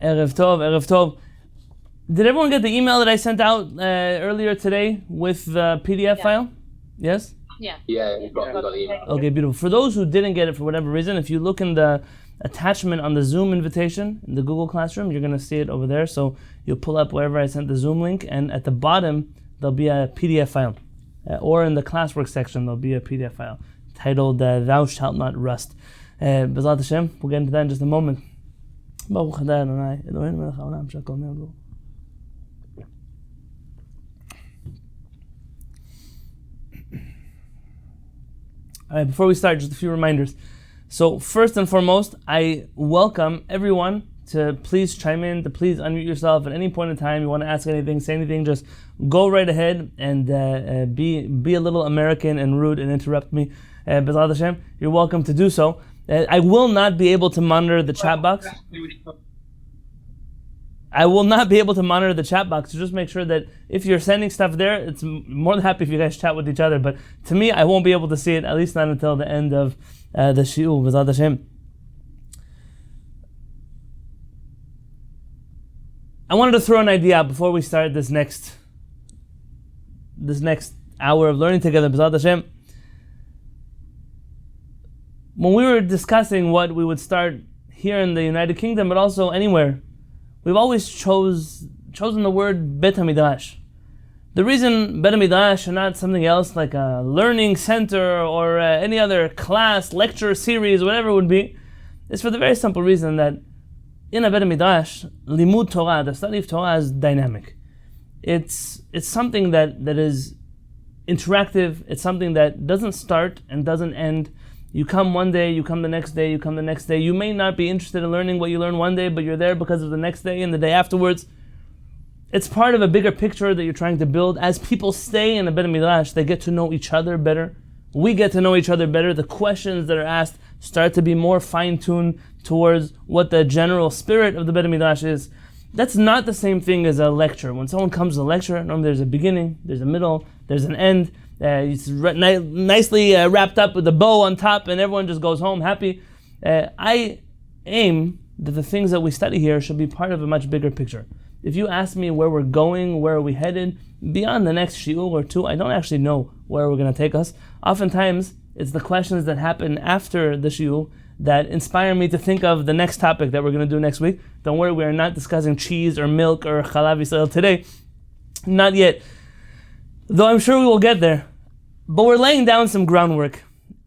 Erev Tov, Erev Tov. Did everyone get the email that I sent out earlier today with the PDF file? Yes? Yeah. Yeah, we got the email. Okay, beautiful. For those who didn't get it for whatever reason, if you look in the attachment on the Zoom invitation in the Google Classroom, you're going to see it over there. So you'll pull up wherever I sent the Zoom link, and at the bottom, there'll be a PDF file. Or in the classwork section, there'll be a PDF file titled Thou Shalt Not Rust. B'ezrat Hashem, we'll get into that in just a moment. Baruch Adonai Adonai Eloheinu melech haolam shekol me'odu. All right, before we start, just a few reminders. So first and foremost, I welcome everyone to please chime in, to please unmute yourself at any point in time. You want to ask anything, say anything, just go right ahead and be a little American and rude and interrupt me. B'ezrat Hashem, you're welcome to do so. I will not be able to monitor the chat box. So just make sure that if you're sending stuff there, it's more than happy if you guys chat with each other. But to me, I won't be able to see it, at least not until the end of the shiur. B'ezrat Hashem. I wanted to throw an idea out before we start this next hour of learning together. B'ezrat Hashem. When we were discussing what we would start here in the United Kingdom, but also anywhere, we've always chosen the word Bet Midrash. The reason Bet Midrash and not something else like a learning center or any other class, lecture series, whatever it would be, is for the very simple reason that in a Bet Midrash, Limud Torah, the study of Torah, is dynamic. It's something that is interactive. It's something that doesn't start and doesn't end. You come one day, you come the next day, you come the next day. You may not be interested in learning what you learn one day, but you're there because of the next day and the day afterwards. It's part of a bigger picture that you're trying to build. As people stay in a Bet Midrash, they get to know each other better. We get to know each other better. The questions that are asked start to be more fine-tuned towards what the general spirit of the Bet Midrash is. That's not the same thing as a lecture. When someone comes to a lecture, normally there's a beginning, there's a middle, there's an end. It's nicely wrapped up with a bow on top, and everyone just goes home happy. I aim that the things that we study here should be part of a much bigger picture. If you ask me where we're going, where are we headed, beyond the next shiur or two, I don't actually know where we're going to take us. Oftentimes, it's the questions that happen after the shiur that inspire me to think of the next topic that we're going to do next week. Don't worry, we are not discussing cheese or milk or Chalav Yisrael today. Not yet. Though I'm sure we will get there. But we're laying down some groundwork.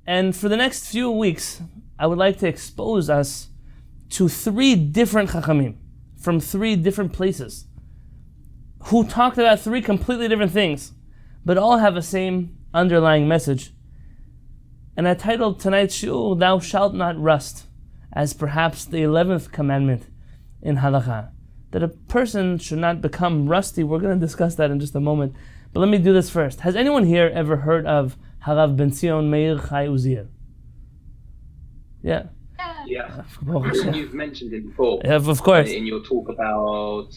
And for the next few weeks, I would like to expose us to 3 different Chachamim from 3 different places who talked about 3 completely different things, but all have the same underlying message. And I titled tonight's shiur, Thou Shalt Not Rust, as perhaps the 11th commandment in Halakha. That a person should not become rusty. We're going to discuss that in just a moment. But let me do this first. Has anyone here ever heard of Harav Ben Zion Meir Chai Uziel? Yeah. Yeah. You've mentioned it before. Yeah, of course. In your talk about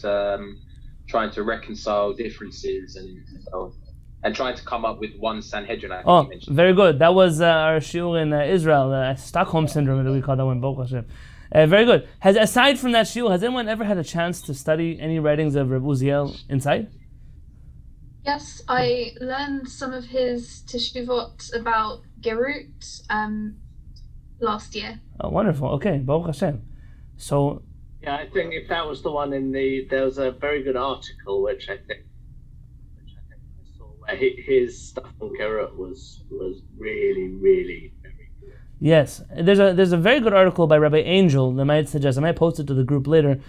trying to reconcile differences and trying to come up with one Sanhedrin. Oh, very good. That was our shiur in Israel, Stockholm Syndrome, that we call that one, Baruch Hashem. Very good. Aside from that shiur, has anyone ever had a chance to study any writings of Rav Uziel inside? Yes, I learned some of his teshuvot about Gerut last year. Oh, wonderful. Okay, Baruch Hashem. So, yeah, I think if that was the one there was a very good article which I think I saw where his stuff on Kehillat was really, really very good. Yes, there's a very good article by Rabbi Angel that I might post it to the group later,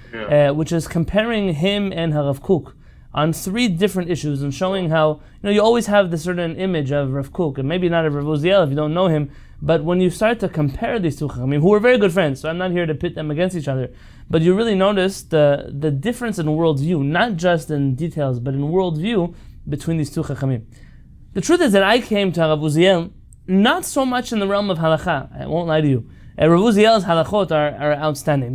which is comparing him and Harav Kook on 3 different issues and showing how, you always have this certain image of Rav Kook, and maybe not of Rav Uziel if you don't know him, but when you start to compare these 2 Chachamim, who were very good friends, so I'm not here to pit them against each other, but you really notice the difference in worldview, not just in details, but in worldview between these 2 Chachamim. The truth is that I came to Rav Uziel not so much in the realm of halakha, I won't lie to you. Rav Uziel's halachot are outstanding.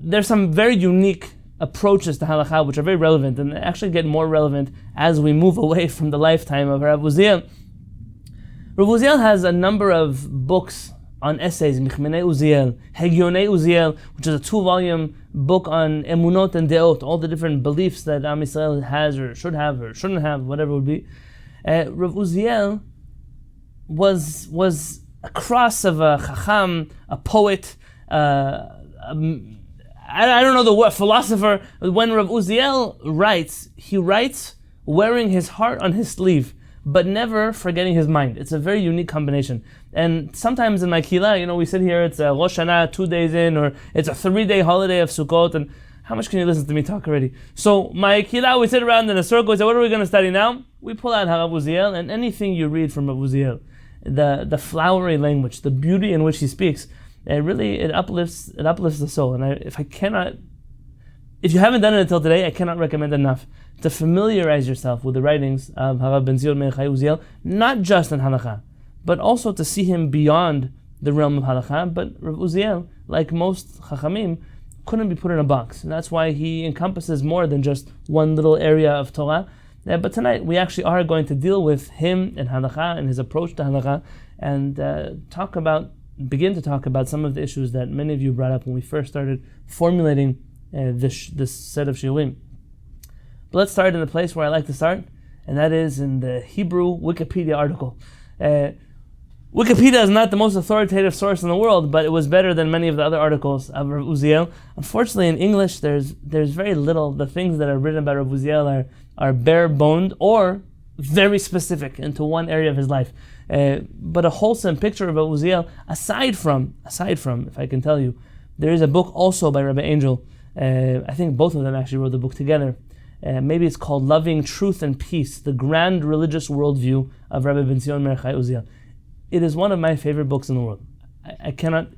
There's some very unique approaches to halakha which are very relevant and actually get more relevant as we move away from the lifetime of Rav Uziel. Rav Uziel has a number of books on essays, Michmenei Uziel, Hegyonei Uziel, which is a 2-volume book on emunot and deot, all the different beliefs that Am Yisrael has or should have or shouldn't have, whatever it would be. Rav Uziel was a cross of a chacham, a poet, I don't know the word, philosopher. When Rav Uziel writes, he writes wearing his heart on his sleeve, but never forgetting his mind. It's a very unique combination. And sometimes in my Kehillat, we sit here, it's a Rosh Hashanah 2 days in, or it's a 3-day holiday of Sukkot, and how much can you listen to me talk already? So my Kehillat, we sit around in a circle, we say, what are we going to study now? We pull out Rav Uziel, and anything you read from Rav Uziel, the flowery language, the beauty in which he speaks, it uplifts the soul. And if you haven't done it until today, I cannot recommend enough to familiarize yourself with the writings of Harav Ben Zion Meir Chai Uziel, not just in Halacha, but also to see him beyond the realm of Halacha. But Rav Uziel, like most Chachamim, couldn't be put in a box. And that's why he encompasses more than just one little area of Torah. But tonight we actually are going to deal with him and Halacha and his approach to Halacha, and begin to talk about some of the issues that many of you brought up when we first started formulating this set of shiurim. But let's start in the place where I like to start, and that is in the Hebrew Wikipedia article. Wikipedia is not the most authoritative source in the world, but it was better than many of the other articles of Rav Uziel. Unfortunately, in English, there's very little. The things that are written about Rav Uziel are bare-boned or very specific into one area of his life. But a wholesome picture of Rav Uziel, aside from, if I can tell you, there is a book also by Rabbi Angel. I think both of them actually wrote the book together. Maybe it's called Loving Truth and Peace, the Grand Religious Worldview of Rabbi Ben Zion Meir Chai Uziel. It is one of my favorite books in the world. I cannot,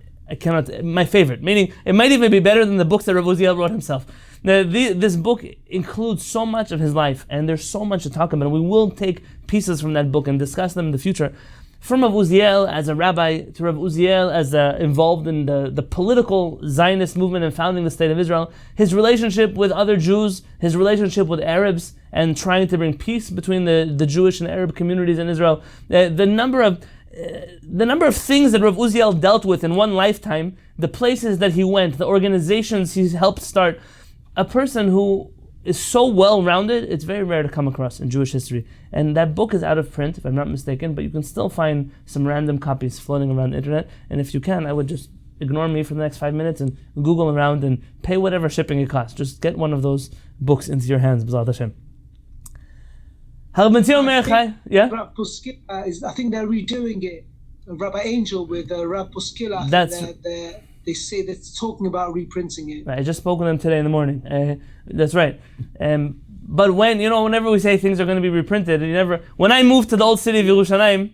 my favorite, meaning it might even be better than the books that Rav Uziel wrote himself. Now, this book includes so much of his life, and there's so much to talk about, and we will take pieces from that book and discuss them in the future. From Rav Uziel as a rabbi, to Rav Uziel as involved in the political Zionist movement and founding the State of Israel, his relationship with other Jews, his relationship with Arabs, and trying to bring peace between the Jewish and Arab communities in Israel, the number of things that Rav Uziel dealt with in one lifetime, the places that he went, the organizations he helped start, a person who is so well-rounded, it's very rare to come across in Jewish history. And that book is out of print, if I'm not mistaken, but you can still find some random copies floating around the internet. And if you can, I would just ignore me for the next 5 minutes and Google around and pay whatever shipping it costs. Just get one of those books into your hands, B'ezrat Hashem. Yeah? Rav Puskila I think they're redoing it. Rabbi Angel with Rav Puskila. They say they're talking about reprinting it. Right, I just spoke with them today in the morning. That's right. But whenever we say things are going to be reprinted, when I moved to the old city of Yerushalayim,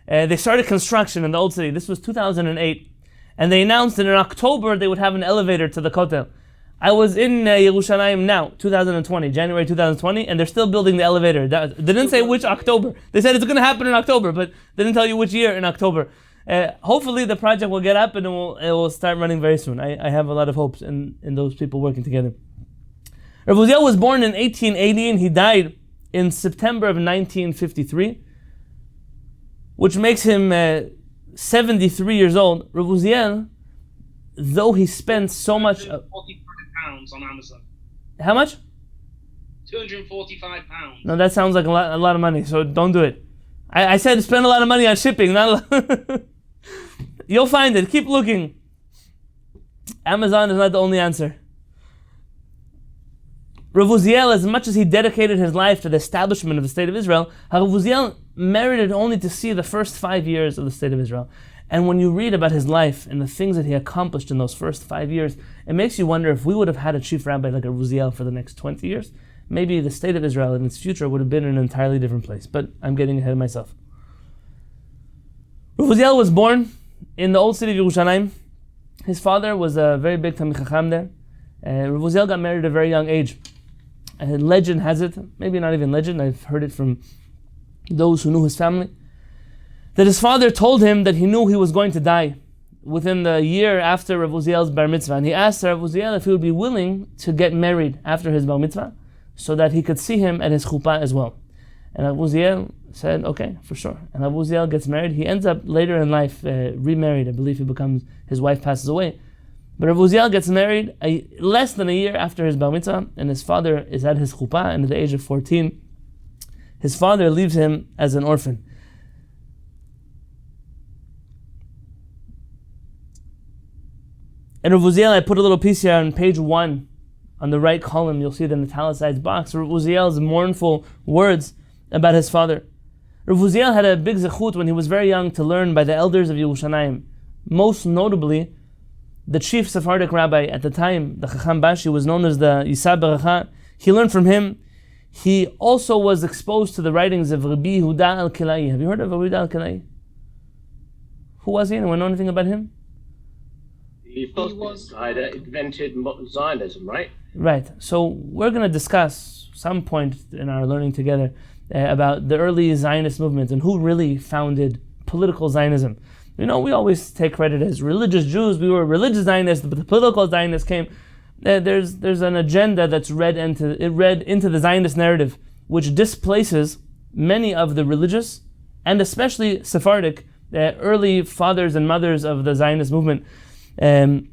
they started construction in the old city. This was 2008. And they announced that in October they would have an elevator to the Kotel. I was in Yerushalayim now, 2020, January 2020, and they're still building the elevator. They didn't say which October. They said it's going to happen in October, but they didn't tell you which year in October. Hopefully the project will get up and it will start running very soon. I have a lot of hopes in those people working together. Rav Uziel was born in 1880 and he died in September of 1953, which makes him 73 years old. Rav Uziel, though he spent so much... £245 on Amazon. How much? £245. No, that sounds like a lot of money, so don't do it. I said spend a lot of money on shipping, not a lot. You'll find it. Keep looking. Amazon is not the only answer. Rav Uziel, as much as he dedicated his life to the establishment of the State of Israel, Rav Uziel merited only to see the first 5 years of the State of Israel. And when you read about his life and the things that he accomplished in those first 5 years, it makes you wonder if we would have had a chief rabbi like Rav Uziel for the next 20 years, maybe the State of Israel in its future would have been in an entirely different place. But I'm getting ahead of myself. Rav Uziel was born in the old city of Yerushalayim. His father was a very big Talmid Chacham there. Rav Uziel got married at a very young age. Legend has it, maybe not even legend, I've heard it from those who knew his family, that his father told him that he knew he was going to die within the year after Rav Uziel's bar mitzvah. And he asked Rav Uziel if he would be willing to get married after his bar mitzvah so that he could see him at his chuppah as well. And Rav Uziel said, okay, for sure. And Rav Uziel gets married. He ends up later in life remarried. I believe his wife passes away. But Rav Uziel gets married less than a year after his bar mitzvah, and his father is at his chuppah, and at the age of 14, his father leaves him as an orphan. And Rav Uziel, I put a little piece here on page 1, on the right column, you'll see the italicized box, Rav Uziel's mournful words about his father. Rav Uziel had a big zechut when he was very young to learn by the elders of Yerushalayim. Most notably, the chief Sephardic rabbi at the time, the Chacham Bashi, was known as the Yisa Beracha. He learned from him. He also was exposed to the writings of Rabbi Yehuda al-Kilai. Have you heard of Rabbi Yehuda al-Kilai? Who was he? Anyone know anything about him? He was the guy that invented Zionism, right? Right. So we're going to discuss some point in our learning together about the early Zionist movement and who really founded political Zionism. You know, we always take credit as religious Jews. We were religious Zionists, but the political Zionists came. There's an agenda that's read into the Zionist narrative, which displaces many of the religious and especially Sephardic early fathers and mothers of the Zionist movement. Rabbi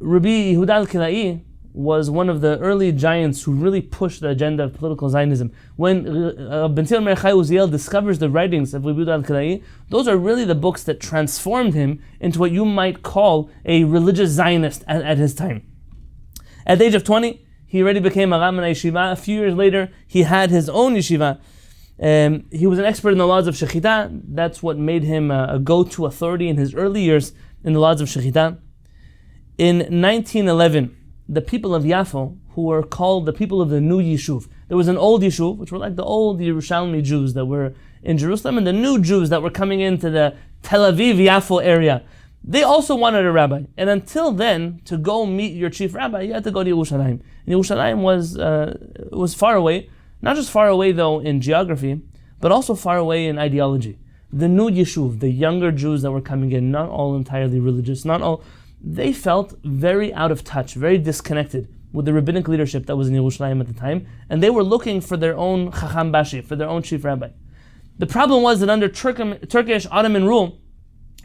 Yehuda al-Kilai was one of the early giants who really pushed the agenda of political Zionism. When Ben Tzil Mordechai Uziel discovers the writings of Rabbi Yehuda al-Kilai, those are really the books that transformed him into what you might call a religious Zionist at his time. At the age of 20, he already became a Rabbinate yeshiva. A few years later, he had his own yeshiva. He was an expert in the laws of Shechita. That's what made him a go-to authority in his early years in the laws of Shechita. In 1911, the people of Yafo, who were called the people of the new Yishuv, there was an old Yishuv, which were like the old Yerushalmi Jews that were in Jerusalem, and the new Jews that were coming into the Tel Aviv Yafo area. They also wanted a rabbi, and until then, to go meet your chief rabbi, you had to go to Yerushalayim. And Yerushalayim was far away, not just far away though in geography, but also far away in ideology. The new Yishuv, the younger Jews that were coming in, not all entirely religious, they felt very out of touch, very disconnected with the rabbinic leadership that was in Yerushalayim at the time, and they were looking for their own Chacham Bashi, for their own chief rabbi. The problem was that under Turkish Ottoman rule,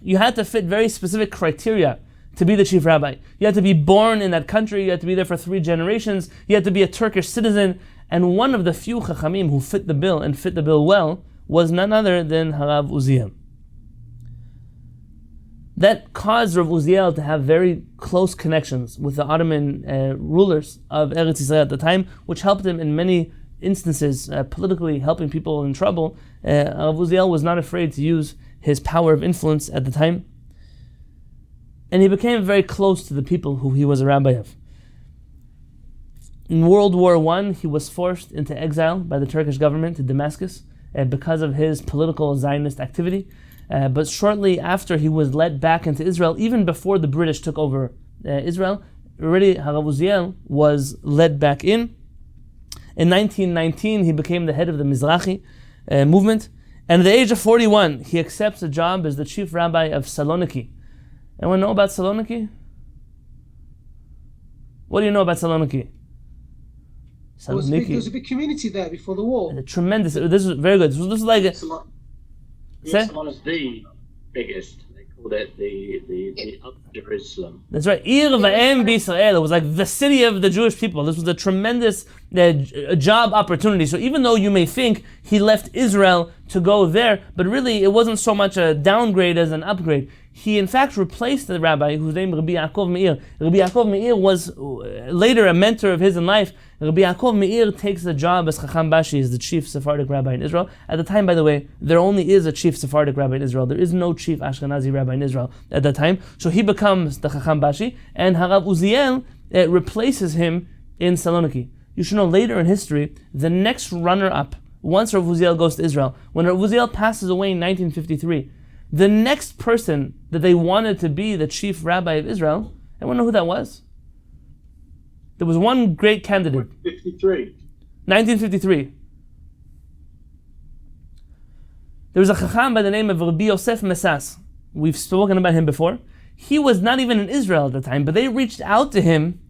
you had to fit very specific criteria to be the chief rabbi. You had to be born in that country, you had to be there for 3 generations, you had to be a Turkish citizen, and one of the few Chachamim who fit the bill, and fit the bill well, was none other than Rav Uziel. That caused Rav Uziel to have very close connections with the Ottoman rulers of Eretz Yisrael at the time, which helped him in many instances, politically helping people in trouble. Rav Uziel was not afraid to use his power of influence at the time. And he became very close to the people who he was a rabbi of. In World War I, he was forced into exile by the Turkish government to Damascus because of his political Zionist activity. But shortly after he was led back into Israel, even before the British took over Israel, already Rav Uziel was led back in. In 1919, he became the head of the Mizrahi movement. And at the age of 41, he accepts a job as the chief rabbi of Saloniki. Anyone know about Saloniki? What do you know about Saloniki? There was a big community there before the war. Tremendous. This is very good. This was like Salon is the biggest. They called it the Upper Jerusalem. That's right. Ir v'em b'Yisrael. It was like the city of the Jewish people. This was a tremendous job opportunity. So even though you may think he left Israel to go there, but really it wasn't so much a downgrade as an upgrade. He in fact replaced the rabbi whose name Rabbi Yaakov Meir. Rabbi Yaakov Meir was later a mentor of his in life. Rabbi Yaakov Meir takes the job as Chacham Bashi, as the chief Sephardic rabbi in Israel. At the time, by the way, there only is a chief Sephardic rabbi in Israel. There is no chief Ashkenazi rabbi in Israel at that time. So he becomes the Chacham Bashi, and Rav Uziel replaces him in Saloniki. You should know later in history, the next runner-up, once Rav Uziel goes to Israel, when Rav Uziel passes away in 1953, the next person that they wanted to be the chief rabbi of Israel, anyone know who that was? There was one great candidate. 1953. There was a chacham by the name of Rabbi Yosef Mesas. We've spoken about him before. He was not even in Israel at the time, but they reached out to him.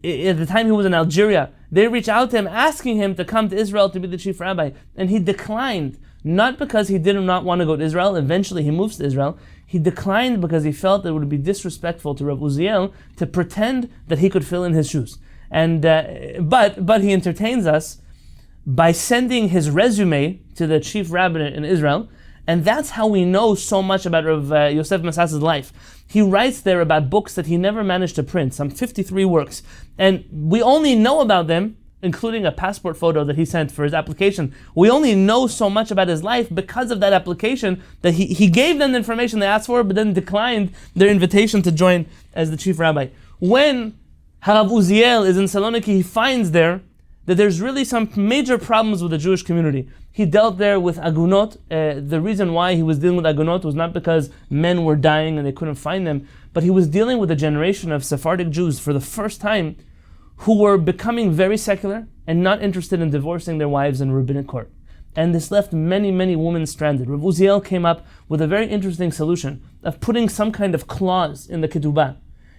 At the time he was in Algeria, they reach out to him asking him to come to Israel to be the chief rabbi. And he declined, not because he did not want to go to Israel. Eventually he moves to Israel. He declined because he felt that it would be disrespectful to Rav Uziel to pretend that he could fill in his shoes. And but he entertains us by sending his resume to the chief rabbinate in Israel, and that's how we know so much about Rav Yosef Masas's life. He writes there about books that he never managed to print, some 53 works, and we only know about them, including a passport photo that he sent for his application. We only know so much about his life because of that application, that he gave them the information they asked for, but then declined their invitation to join as the chief rabbi. When Rav Uziel is in Saloniki, he finds there that there's really some major problems with the Jewish community. He dealt there with agunot. The reason why he was dealing with agunot was not because men were dying and they couldn't find them, but he was dealing with a generation of Sephardic Jews for the first time who were becoming very secular and not interested in divorcing their wives in rabbinic court. And this left many, many women stranded. Rav Uziel came up with a very interesting solution of putting some kind of clause in the ketubah,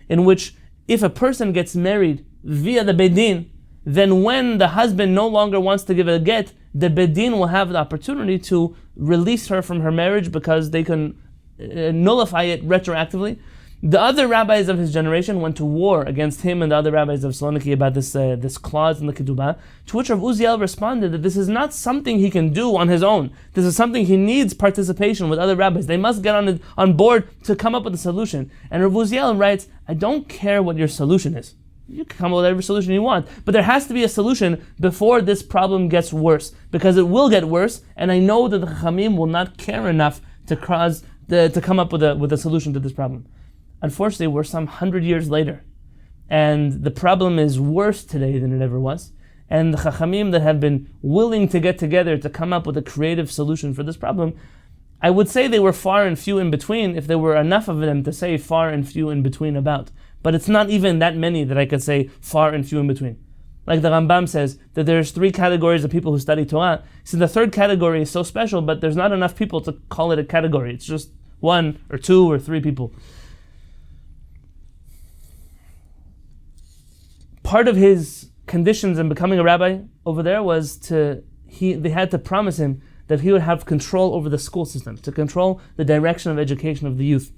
in which if a person gets married via the Beit Din, then when the husband no longer wants to give a get, the Beit Din will have the opportunity to release her from her marriage because they can nullify it retroactively. The other rabbis of his generation went to war against him and the other rabbis of Saloniki about this clause in the ketubah, to which Rav Uziel responded that this is not something he can do on his own. This is something he needs participation with other rabbis. They must get on board to come up with a solution. And Rav Uziel writes, I don't care what your solution is. You can come up with whatever solution you want, but there has to be a solution before this problem gets worse, because it will get worse, and I know that the Chachamim will not care enough to come up with a solution to this problem. Unfortunately, we're some 100 years later, and the problem is worse today than it ever was, and the Chachamim that have been willing to get together to come up with a creative solution for this problem, I would say they were far and few in between, if there were enough of them to say far and few in between about. But it's not even that many that I could say far and few in between. Like the Rambam says, that there's 3 categories of people who study Torah. So the third category is so special, but there's not enough people to call it a category. It's just 1 or 2 or 3 people. Part of his conditions in becoming a rabbi over there was they had to promise him that he would have control over the school system, to control the direction of education of the youth,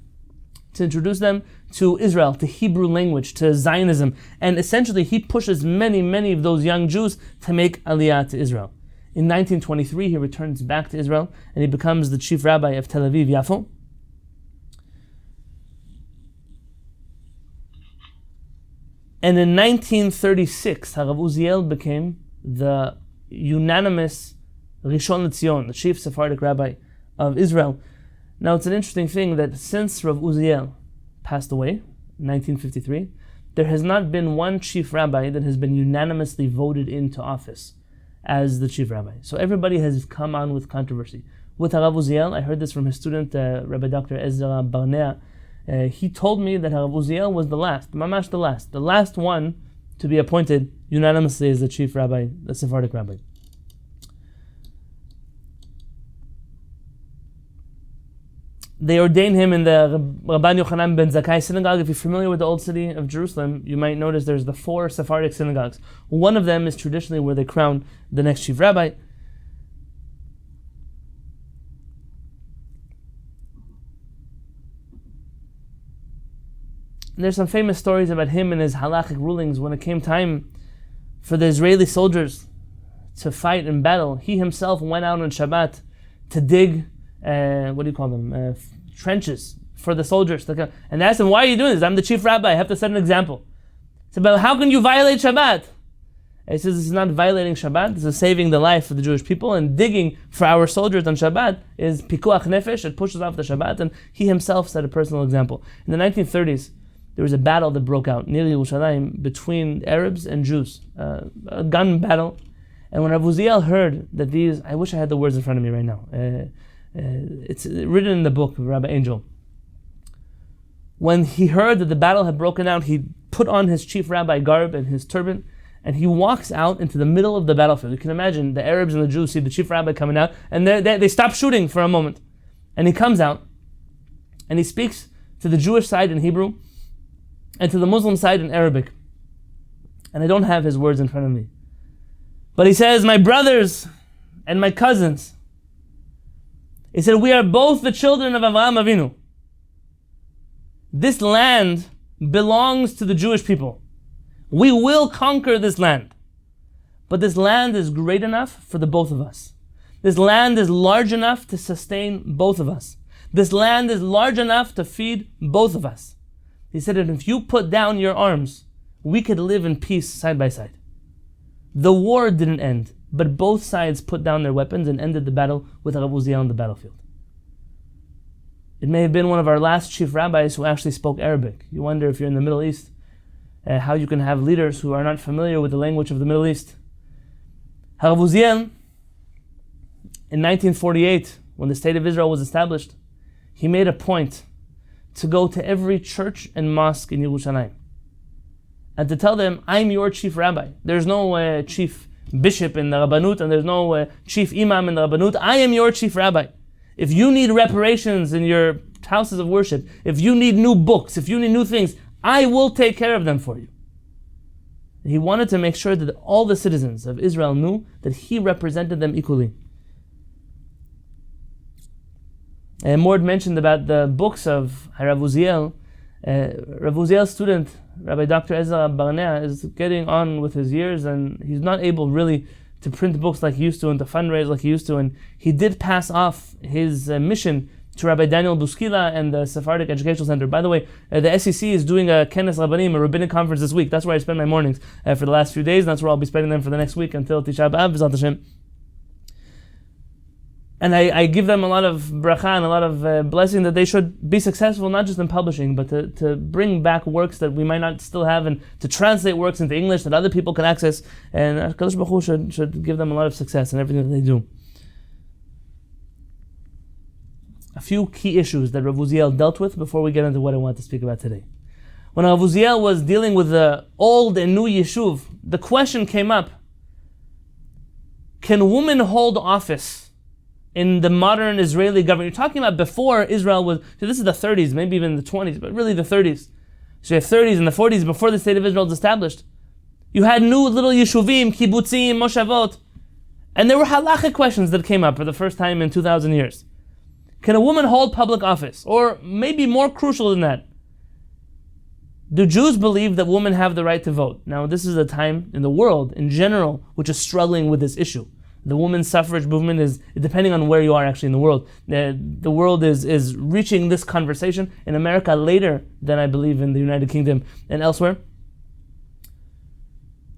to introduce them to Israel, to Hebrew language, to Zionism. And essentially he pushes many, many of those young Jews to make Aliyah to Israel. In 1923 he returns back to Israel and he becomes the chief rabbi of Tel Aviv Yafo. And in 1936 Rav Uziel became the unanimous Rishon LeZion, the chief Sephardic rabbi of Israel. Now it's an interesting thing that since Rav Uziel passed away in 1953, there has not been one chief rabbi that has been unanimously voted into office as the chief rabbi. So everybody has come on with controversy. With Rav Uziel, I heard this from his student, Rabbi Dr. Ezra Barnea. He told me that Rav Uziel was the last one to be appointed unanimously as the chief rabbi, the Sephardic rabbi. They ordained him in the Rabban Yochanan ben Zakkai synagogue. If you're familiar with the old city of Jerusalem, you might notice there's the 4 Sephardic synagogues. One of them is traditionally where they crown the next chief rabbi. And there's some famous stories about him and his halachic rulings. When it came time for the Israeli soldiers to fight in battle, he himself went out on Shabbat to dig trenches for the soldiers. And they asked him, why are you doing this? I'm the chief rabbi, I have to set an example. He said, but how can you violate Shabbat? And he says, this is not violating Shabbat, this is saving the life of the Jewish people, and digging for our soldiers on Shabbat is pikuach nefesh, it pushes off the Shabbat, and he himself set a personal example. In the 1930s, there was a battle that broke out near Yerushalayim between Arabs and Jews, a gun battle. And when Rav Uziel heard that these, I wish I had the words in front of me right now, it's written in the book of Rabbi Angel. When he heard that the battle had broken out, he put on his chief rabbi garb and his turban, and he walks out into the middle of the battlefield. You can imagine the Arabs and the Jews see the chief rabbi coming out, and they stop shooting for a moment. And he comes out, and he speaks to the Jewish side in Hebrew, and to the Muslim side in Arabic. And I don't have his words in front of me. But he says, my brothers and my cousins, he said, we are both the children of Avraham Avinu. This land belongs to the Jewish people. We will conquer this land. But this land is great enough for the both of us. This land is large enough to sustain both of us. This land is large enough to feed both of us. He said that if you put down your arms, we could live in peace side by side. The war didn't end, but both sides put down their weapons and ended the battle with Rav Uziel on the battlefield. It may have been one of our last chief rabbis who actually spoke Arabic. You wonder if you're in the Middle East, how you can have leaders who are not familiar with the language of the Middle East. Rav Uziel, in 1948, when the State of Israel was established, he made a point to go to every church and mosque in Yerushalayim and to tell them, I'm your chief rabbi. There's no chief bishop in the Rabbanut and there's no chief imam in the Rabbanut. I am your chief rabbi. If you need reparations in your houses of worship, if you need new books, if you need new things, I will take care of them for you. He wanted to make sure that all the citizens of Israel knew that he represented them equally. And Mord mentioned about the books of Rav Uziel. Rav Uziel's student, Rabbi Dr. Ezra Barnea, is getting on with his years and he's not able really to print books like he used to and to fundraise like he used to. And he did pass off his mission to Rabbi Daniel Buskila and the Sephardic Educational Center. By the way, the SEC is doing a Kenes Rabbanim, a rabbinic conference this week. That's where I spend my mornings for the last few days, and that's where I'll be spending them for the next week until Tisha B'Av, B'ezrat Hashem. And I give them a lot of bracha and a lot of blessing that they should be successful, not just in publishing, but to bring back works that we might not still have and to translate works into English that other people can access. And HaKadosh Baruch Hu should give them a lot of success in everything that they do. A few key issues that Rav Uziel dealt with before we get into what I want to speak about today. When Rav Uziel was dealing with the old and new Yeshuv, the question came up, can women hold office in the modern Israeli government? You're talking about before Israel was, so this is the 30s, maybe even the 20s, but really the 30s. So you have 30s and the 40s before the State of Israel was established. You had new little Yeshuvim, Kibbutzim, Moshavot, and there were halachic questions that came up for the first time in 2,000 years. Can a woman hold public office? Or maybe more crucial than that, do Jews believe that women have the right to vote? Now, this is a time in the world, in general, which is struggling with this issue. The women's suffrage movement is, depending on where you are actually in the world, the world is reaching this conversation in America later than I believe in the United Kingdom and elsewhere.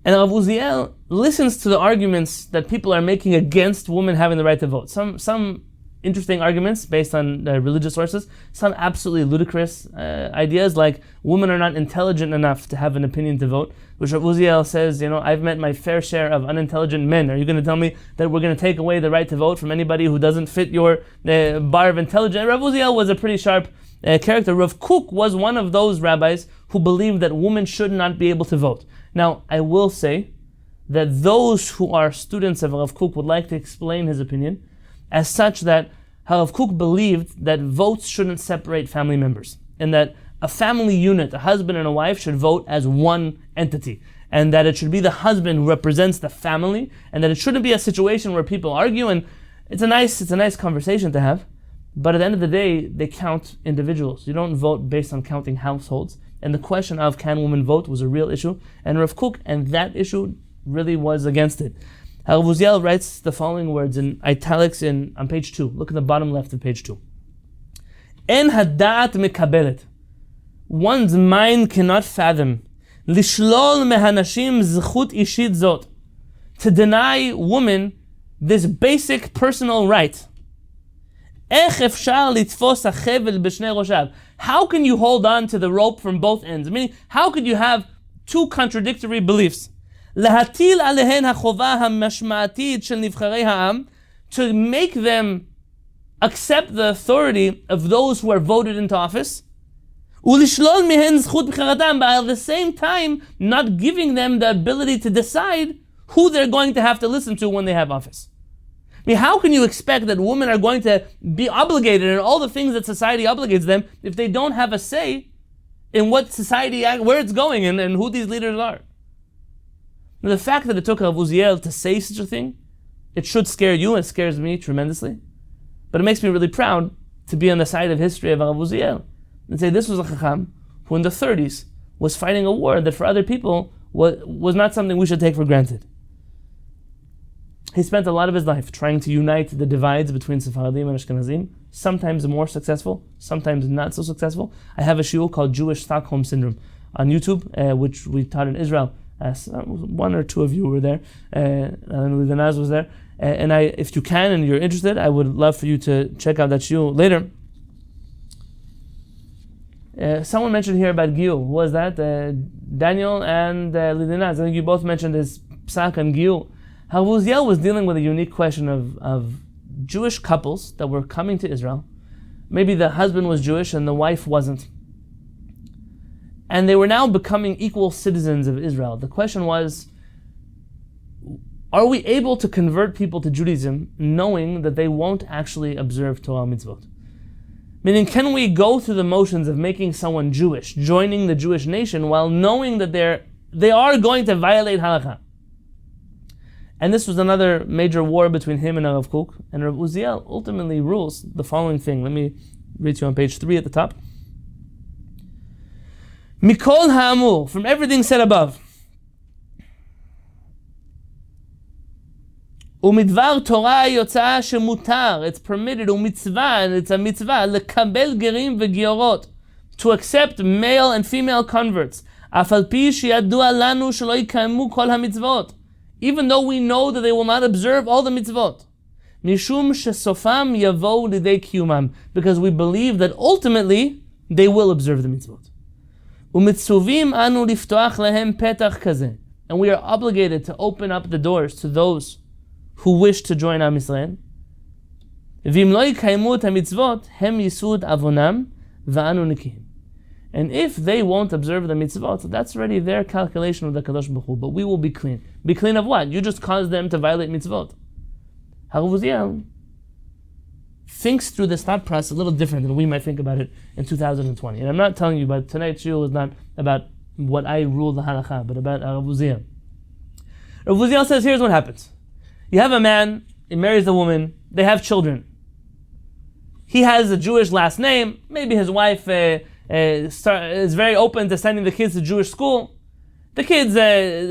And Rav Uziel listens to the arguments that people are making against women having the right to vote. Some interesting arguments based on religious sources, some absolutely ludicrous ideas like women are not intelligent enough to have an opinion to vote, which Rav Uziel says, I've met my fair share of unintelligent men. Are you going to tell me that we're going to take away the right to vote from anybody who doesn't fit your bar of intelligence? Rav Uziel was a pretty sharp character. Rav Kook was one of those rabbis who believed that women should not be able to vote. Now, I will say that those who are students of Rav Kook would like to explain his opinion as such that Rav Kook believed that votes shouldn't separate family members, and that a family unit, a husband and a wife, should vote as one entity, and that it should be the husband who represents the family, and that it shouldn't be a situation where people argue. And it's a nice conversation to have, but at the end of the day, they count individuals. You don't vote based on counting households. And the question of can women vote was a real issue, and Rav Kook and that issue really was against it. Rav Uziel writes the following words in italics on page 2. Look at the bottom left of page 2. En hadat mekabelet. One's mind cannot fathom. Lishlol mehanashim zchut ishit zot. To deny women this basic personal right. Ech efshar litfos hachevel b'shnei roshav. How can you hold on to the rope from both ends? Meaning, how could you have two contradictory beliefs? להטיל עליהן החובה המשמעתית של נבחרי העם, to make them accept the authority of those who are voted into office, ולשלול מהן זכות בחירתם, but at the same time not giving them the ability to decide who they're going to have to listen to when they have office. I mean, how can you expect that women are going to be obligated in all the things that society obligates them if they don't have a say in what society, where it's going and who these leaders are? Now, the fact that it took Rav Uziel to say such a thing, it should scare you, and it scares me tremendously. But it makes me really proud to be on the side of history of Rav Uziel and say this was a Chacham who in the 30s was fighting a war that for other people was not something we should take for granted. He spent a lot of his life trying to unite the divides between Sephardim and Ashkenazim, sometimes more successful, sometimes not so successful. I have a shiur called Jewish Stockholm Syndrome on YouTube, which we taught in Israel. One or two of you were there, and the Naz was there. And if you can and you're interested, I would love for you to check out that shiur later. Someone mentioned here about Giyur. Who was that? Daniel and Lidinaz. I think you both mentioned his psak and Giyur. Rav Uziel was dealing with a unique question of Jewish couples that were coming to Israel. Maybe the husband was Jewish and the wife wasn't. And they were now becoming equal citizens of Israel. The question was, are we able to convert people to Judaism knowing that they won't actually observe Torah mitzvot? Meaning, can we go through the motions of making someone Jewish, joining the Jewish nation, while knowing that they are going to violate halakha? And this was another major war between him and Rav Kook. And Rav Uziel ultimately rules the following thing. Let me read to you on page 3 at the top. Mikol ha'amur, from everything said above. Umidvar Torah yotzah shemutar, it's permitted, umitzvah, and it's a mitzvah, lekabel gerim vegiorot, to accept male and female converts. Af al pi sheyadua lanu shelo yikamu kol hamitzvot, even though we know that they will not observe all the mitzvot. Mishum shesofam yavou lidei kiyumam, because we believe that ultimately they will observe the mitzvot. Umitzuvim anu liftoach lehem petach kazeh, and we are obligated to open up the doors to those who wish to join Am Yisrael. V'im lo yikaymu et hamitzvot, hem yisud avonam v'anu nikihim. And if they won't observe the mitzvot, that's already their calculation with the Kadosh Baruch Hu. But we will be clean. Be clean of what? You just caused them to violate mitzvot. Rav Uziel thinks through this thought process a little different than we might think about it in 2020. And I'm not telling you, but tonight's shiur is not about what I rule the halakha, but about Rav Uziel. Rav Uziel says, here's what happens. You have a man, he marries a woman, they have children. He has a Jewish last name, maybe his wife is very open to sending the kids to Jewish school. The kids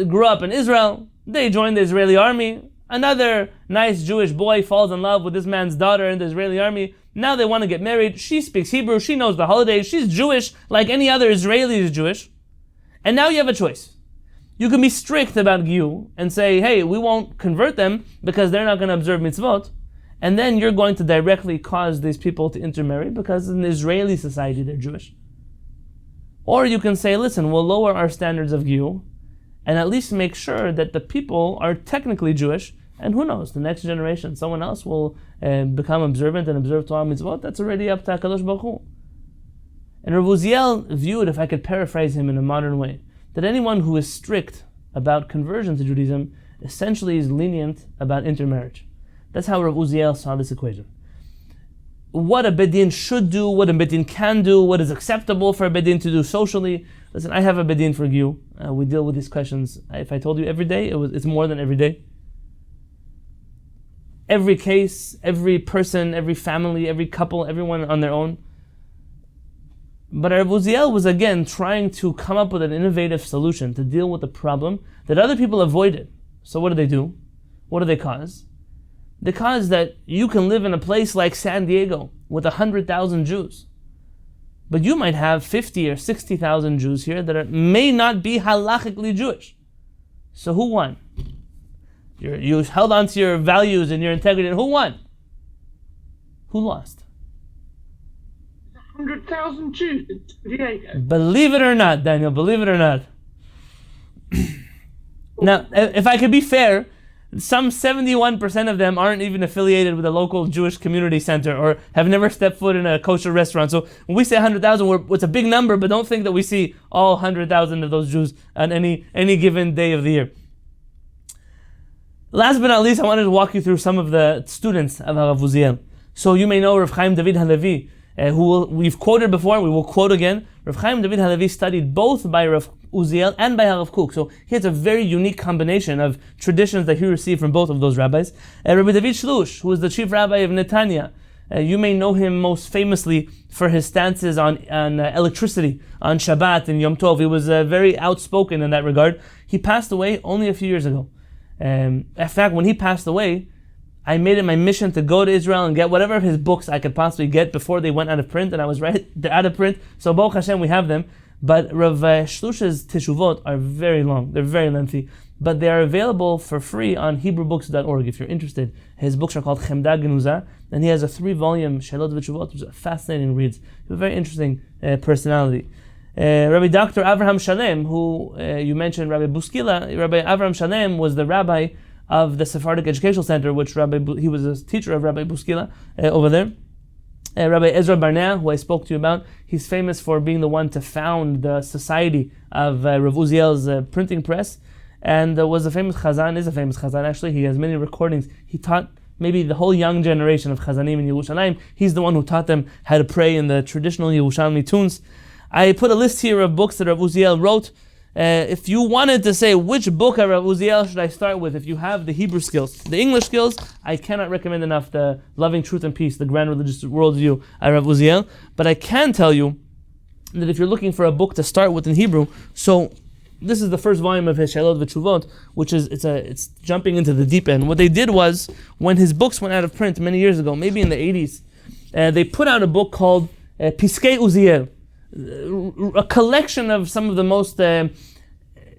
grew up in Israel, they joined the Israeli army. Another nice Jewish boy falls in love with this man's daughter in the Israeli army. Now they want to get married. She speaks Hebrew, she knows the holidays, she's Jewish like any other Israeli is Jewish. And now you have a choice. You can be strict about Giyur and say, hey, we won't convert them because they're not going to observe mitzvot. And then you're going to directly cause these people to intermarry because in Israeli society they're Jewish. Or you can say, listen, we'll lower our standards of Giyur and at least make sure that the people are technically Jewish. And who knows, the next generation, someone else will become observant and observe Torah mitzvot. That's already up to HaKadosh Baruch Hu. And Rav Uziel viewed, if I could paraphrase him in a modern way, that anyone who is strict about conversion to Judaism essentially is lenient about intermarriage. That's how Rav Uziel saw this equation. What a bedin should do, what a bedin can do, what is acceptable for a bedin to do socially. Listen, I have a bedin for Giyur. We deal with these questions. If I told you every day, it's more than every day. Every case, every person, every family, every couple, everyone on their own. But Rav Uziel was again trying to come up with an innovative solution to deal with the problem that other people avoided. So what do? What do they cause? They cause that you can live in a place like San Diego with 100,000 Jews. But you might have 50 or 60,000 Jews here that may not be halachically Jewish. So who won? You held on to your values and your integrity, and who won? Who lost? 100,000 Jews in San Diego. Believe it or not, Daniel, believe it or not. Now, if I could be fair, some 71% of them aren't even affiliated with a local Jewish community center or have never stepped foot in a kosher restaurant. So when we say 100,000, it's a big number, but don't think that we see all 100,000 of those Jews on any given day of the year. Last but not least, I wanted to walk you through some of the students of Rav Uziel. So you may know Rav Chaim David Halevi. we've quoted before, we will quote again. Rav Chaim David Halevi studied both by Rav Uziel and by Rav Kook, so he has a very unique combination of traditions that he received from both of those rabbis. Rabbi David Shlush, who is the chief rabbi of Netanya, you may know him most famously for his stances on electricity, on Shabbat and Yom Tov. He was very outspoken in that regard. He passed away only a few years ago. In fact, when he passed away, I made it my mission to go to Israel and get whatever of his books I could possibly get before they went out of print, and I was right, they're out of print, so Baruch Hashem we have them. But Rav Shlush's teshuvot are very long, they're very lengthy, but they are available for free on HebrewBooks.org if you're interested. His books are called Chemda Genuza, and he has a 3-volume Shalot V'Teshuvot, which is fascinating reads. He has a very interesting personality. Rabbi Dr. Avraham Shalem, who you mentioned, Rabbi Buskila, Rabbi Avraham Shalem was the rabbi of the Sephardic Educational Center, which he was a teacher of Rabbi Buskila over there. Rabbi Ezra Barnea, who I spoke to you about, he's famous for being the one to found the society of Rav Uziel's printing press, and is a famous Chazan actually. He has many recordings. He taught maybe the whole young generation of Chazanim in Yerushalayim. He's the one who taught them how to pray in the traditional Yerushalmi tunes. I put a list here of books that Rav Uziel wrote. If you wanted to say which book of Rav Uziel should I start with, if you have the Hebrew skills, the English skills, I cannot recommend enough the Loving Truth and Peace, the Grand Religious Worldview of Rav Uziel. But I can tell you that if you're looking for a book to start with in Hebrew, so this is the first volume of his Shalot V'Teshuvot, which is it's jumping into the deep end. What they did was, when his books went out of print many years ago, maybe in the 80s, they put out a book called Piskei Uziel, a collection of some of the most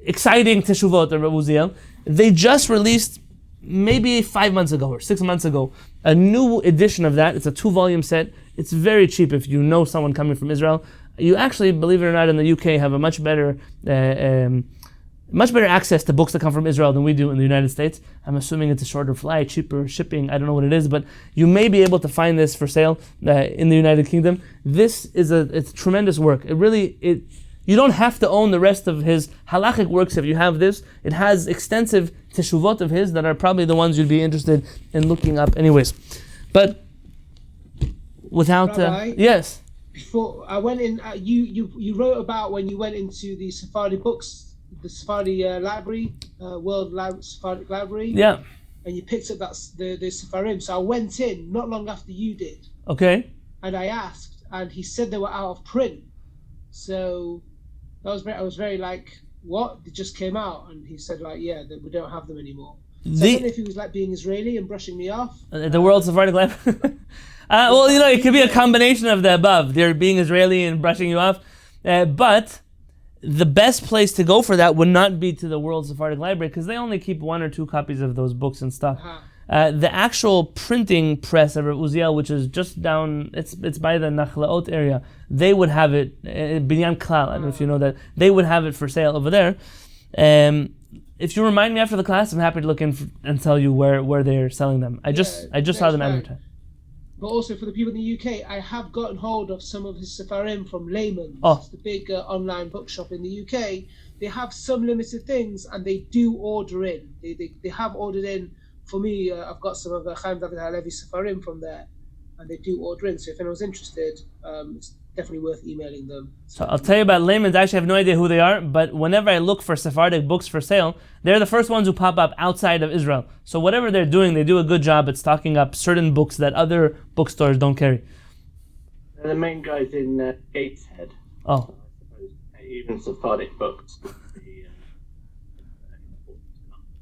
exciting teshuvot of Rav Uziel. They just released, maybe 5 months ago or 6 months ago, a new edition of that. It's a 2-volume set. It's very cheap if you know someone coming from Israel. You actually, believe it or not, in the UK have a much better access to books that come from Israel than we do in the United States. I'm assuming it's a shorter flight, cheaper shipping, I don't know what it is, but you may be able to find this for sale in the United Kingdom. This is it's tremendous work. You don't have to own the rest of his halachic works if you have this. It has extensive teshuvot of his that are probably the ones you'd be interested in looking up anyways. But without... yes? Before I went in, you wrote about when you went into the Sephardi books, the Sephardi library, Sephardic library. Yeah. And you picked up the Sepharim. So I went in not long after you did. Okay. And I asked, and he said they were out of print. So I was very like, what? They just came out, and he said like, yeah, that we don't have them anymore. So I don't know if he was like being Israeli and brushing me off. The World Sephardic Library. Well, it could be a combination of the above. They're being Israeli and brushing you off. But the best place to go for that would not be to the World Sephardic Library, because they only keep 1 or 2 copies of those books and stuff. The actual printing press of Rav Uziel, which is just down, it's by the Nachlaot area, they would have it, Binyan Klal, I don't know if you know that, they would have it for sale over there. If you remind me after the class, I'm happy to look in and tell you where they're selling them. I just saw them advertised. But also for the people in the UK, I have gotten hold of some of his Sepharim from Layman's, the big online bookshop in the UK. They have some limited things, and they do order in. They have ordered in. For me, I've got some of the Chaim David Halevi Sepharim from there, and they do order in. So if anyone's interested, it's definitely worth emailing them. So I'll tell you about Layman's. I actually have no idea who they are, but whenever I look for Sephardic books for sale, they're the first ones who pop up outside of Israel. So whatever they're doing, they do a good job at stocking up certain books that other bookstores don't carry. They're the main guys in Gateshead. Oh. I suppose even Sephardic books.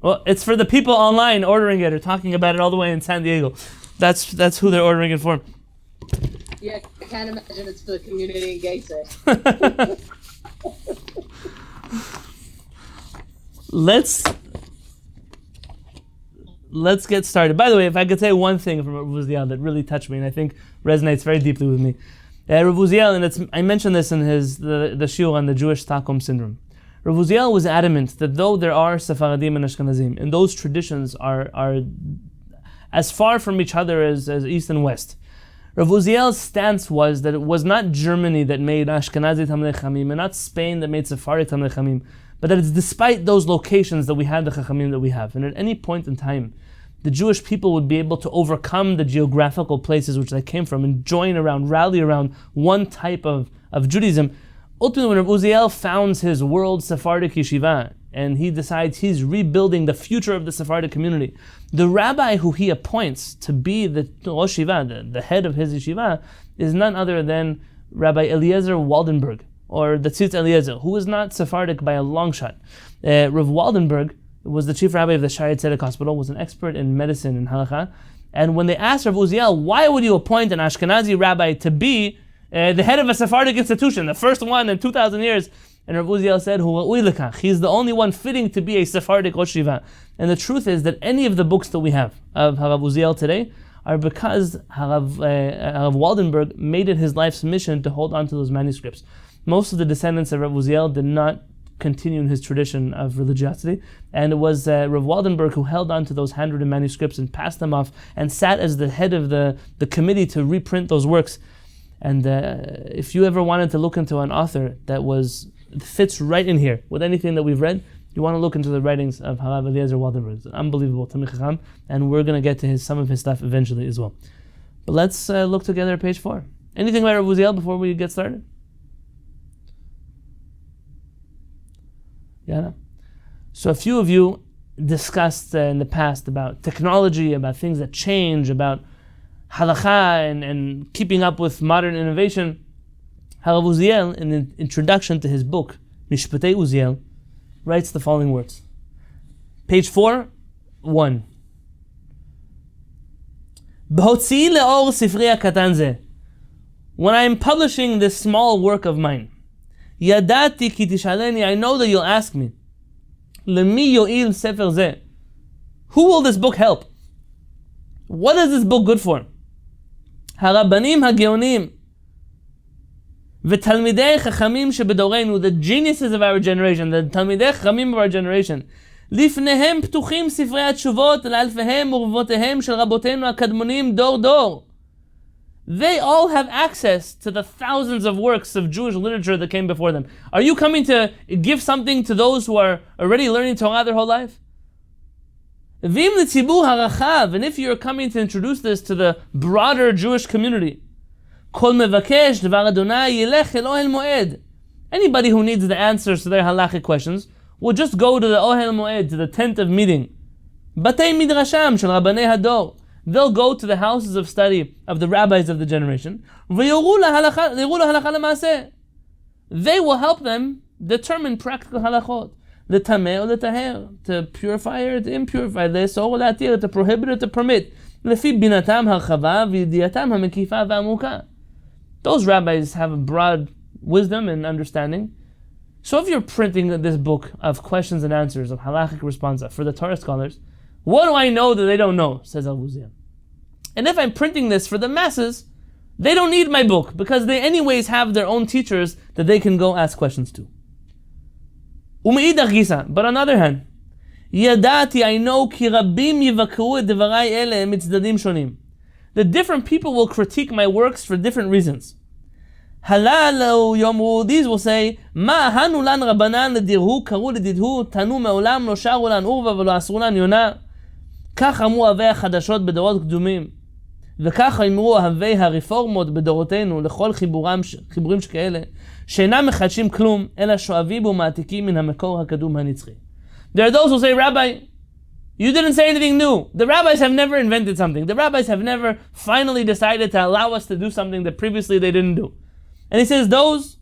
Well, it's for the people online ordering it or talking about it all the way in San Diego. That's who they're ordering it for. Yeah, I can't imagine it's for the community in Gateshead. Let's get started. By the way, if I could say one thing from Rav Uziel that really touched me and I think resonates very deeply with me. Rav Uziel, and I mentioned this in the shiur on the Jewish Stockholm Syndrome. Rav Uziel was adamant that though there are Sephardim and Ashkenazim, and those traditions are as far from each other as East and West, Rav Uziel's stance was that it was not Germany that made Ashkenazi Talmidei Chachamim, and not Spain that made Sephardic Talmidei Chachamim, but that it's despite those locations that we had the Chachamim that we have. And at any point in time, the Jewish people would be able to overcome the geographical places which they came from and rally around one type of Judaism. Ultimately, when Rav Uziel founds his World Sephardic Yeshiva, and he decides he's rebuilding the future of the Sephardic community, the rabbi who he appoints to be the Rosh Yeshiva, the head of his yeshiva, is none other than Rabbi Eliezer Waldenberg, or the Tzitz Eliezer, who is not Sephardic by a long shot. Rav Waldenberg was the chief rabbi of the Shaar Tzedek Hospital, was an expert in medicine and halacha, and when they asked Rav Uziel, why would you appoint an Ashkenazi rabbi to be the head of a Sephardic institution, the first one in 2,000 years, and Rav Uziel said, he's the only one fitting to be a Sephardic Rosh Yeshiva. And the truth is that any of the books that we have of Rav Uziel today are because Rav Waldenberg made it his life's mission to hold on to those manuscripts. Most of the descendants of Rav Uziel did not continue in his tradition of religiosity, and it was Rav Waldenberg who held on to those handwritten manuscripts and passed them off and sat as the head of the committee to reprint those works. And if you ever wanted to look into an author that fits right in here with anything that we've read, you want to look into the writings of Harav Eliezer Waldenberg. It's an unbelievable Talmid Chacham, and we're going to get to some of his stuff eventually as well. But let's look together at page 4. Anything about Rav Uziel before we get started? Yeah. So a few of you discussed in the past about technology, about things that change, about halacha and keeping up with modern innovation. Rav Uziel, in the introduction to his book, Mishpatei Uziel, writes the following words. Page 4, 1. B'hotzii le'or sifri hakatan zeh. When I am publishing this small work of mine, Yadati ki tishaleni, I know that you'll ask me, Lemi yo'il sefer zeh. Who will this book help? What is this book good for? Harabanim hageonim v'talmidei chachamim shebedorenu, the geniuses of our generation, the talmidei chachamim of our generation. Lifnehem ptuchim sifrei atshuvot le'alfehem u'rvotehem shel rabotenu hakadmonim dor dor. They all have access to the thousands of works of Jewish literature that came before them. Are you coming to give something to those who are already learning Torah their whole life? And if you're coming to introduce this to the broader Jewish community, anybody who needs the answers to their halachic questions will just go to the Ohel Moed, to the tent of meeting. Batei midrasham shel rabbanei hador. They'll go to the houses of study of the rabbis of the generation. They will help them determine practical halachot. The tameh or the taher, to purify or to impurify, to prohibit or to permit. Those rabbis have a broad wisdom and understanding. So if you're printing this book of questions and answers, of halachic responsa for the Torah scholars, what do I know that they don't know? Says Rav Uziel. And if I'm printing this for the masses, they don't need my book, because they anyways have their own teachers that they can go ask questions to. But on the other hand, I know the different people will critique my works for different reasons. These will say, כך אמרו אבי החדשות בדורות קדומים, וכך אמרו אבי הרפורמות בדורותינו לכל חיבורים שכאלה, שאינם מחדשים כלום, אלא שואבים ומעתיקים מן המקור הקדום הנצחי. There are those who say, Rabbi, you didn't say anything new. The rabbis have never invented something. The rabbis have never finally decided to allow us to do something that previously they didn't do. And he says, those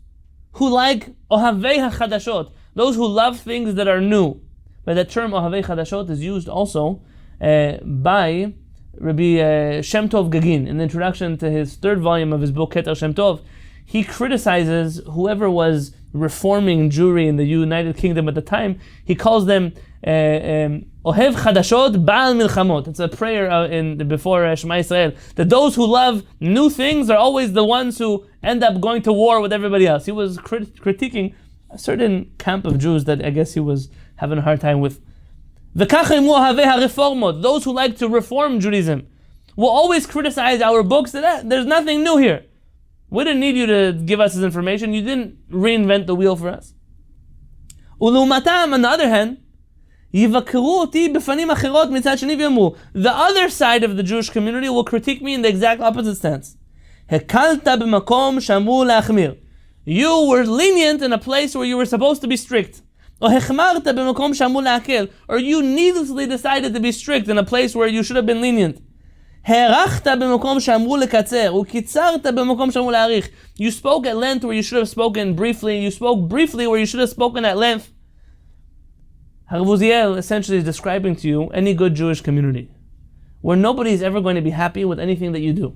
who like ohavei hachadashot, those who love things that are new. But that term ohavei chadashot is used also by Rabbi Shem Tov Gagin in the introduction to his third volume of his book Keter Shem Tov. He criticizes whoever was reforming Jewry in the United Kingdom at the time. He calls them Ohev Chadashot Baal Milchamot. It's a prayer before Shema Yisrael, that those who love new things are always the ones who end up going to war with everybody else. He was critiquing a certain camp of Jews that I guess he was having a hard time with. Those who like to reform Judaism will always criticize our books that there's nothing new here. We didn't need you to give us this information. You didn't reinvent the wheel for us. On the other hand, יבקרו אותי בפנים אחרות מצד שני ויאמרו. The other side of the Jewish community will critique me in the exact opposite stance. הקלת במקום שאמרו להחמיר. You were lenient in a place where you were supposed to be strict. או החמרת במקום שאמרו להקל. Or you needlessly decided to be strict in a place where you should have been lenient. הארכת במקום שאמרו לקצר, וקיצרת במקום שאמרו להאריך. You spoke at length where you should have spoken briefly. You spoke briefly where you should have spoken at length. Rav Uziel essentially is describing to you any good Jewish community, where nobody is ever going to be happy with anything that you do.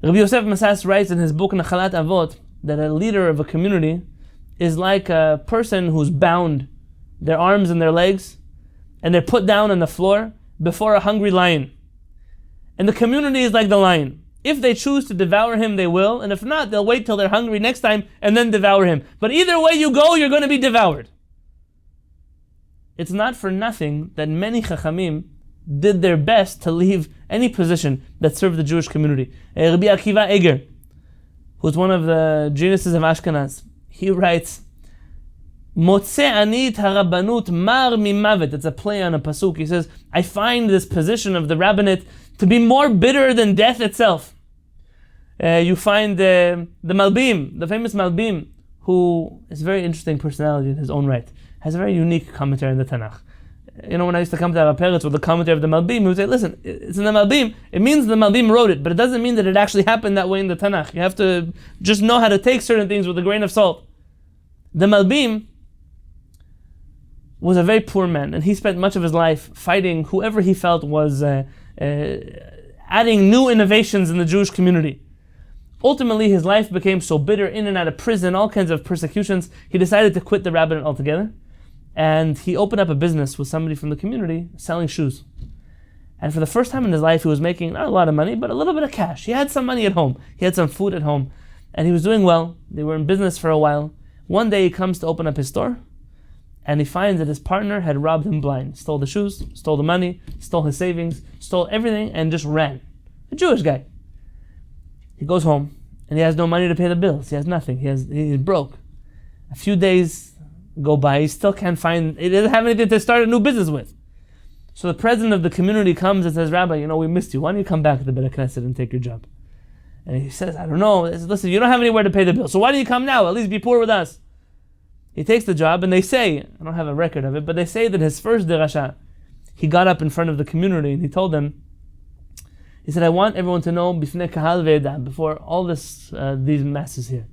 Rabbi Yosef Masas writes in his book Nachalat Avot that a leader of a community is like a person who's bound, their arms and their legs, and they're put down on the floor before a hungry lion. And the community is like the lion. If they choose to devour him, they will, and if not, they'll wait till they're hungry next time and then devour him. But either way you go, you're going to be devoured. It's not for nothing that many Chachamim did their best to leave any position that served the Jewish community. Rabbi Akiva Eger, who's one of the geniuses of Ashkenaz, he writes, Motze anit harabbanut mar mimavet. It's a play on a pasuk. He says, I find this position of the rabbinate to be more bitter than death itself. You find the Malbim, the famous Malbim, who is a very interesting personality in his own right, has a very unique commentary in the Tanakh. You know, when I used to come to Rav Peretz with the commentary of the Malbim, he would say, listen, it's in the Malbim. It means the Malbim wrote it, but it doesn't mean that it actually happened that way in the Tanakh. You have to just know how to take certain things with a grain of salt. The Malbim was a very poor man, and he spent much of his life fighting whoever he felt was adding new innovations in the Jewish community. Ultimately, his life became so bitter, in and out of prison, all kinds of persecutions, he decided to quit the rabbinate altogether. And he opened up a business with somebody from the community selling shoes. And for the first time in his life, he was making not a lot of money, but a little bit of cash. He had some money at home. He had some food at home. And he was doing well. They were in business for a while. One day he comes to open up his store, and he finds that his partner had robbed him blind. Stole the shoes, stole the money, stole his savings, stole everything, and just ran. A Jewish guy. He goes home, and he has no money to pay the bills. He has nothing. He's broke. A few days go by, he still can't find, he doesn't have anything to start a new business with. So the president of the community comes and says, Rabbi, you know, we missed you. Why don't you come back to the Beit Knesset and take your job? And he says, I don't know. He says, listen, you don't have anywhere to pay the bill, so why don't you come now? At least be poor with us. He takes the job, and they say, I don't have a record of it, but they say that his first derasha, he got up in front of the community and he told them, he said, I want everyone to know bifnei kahal ve'edah, before all these masses here,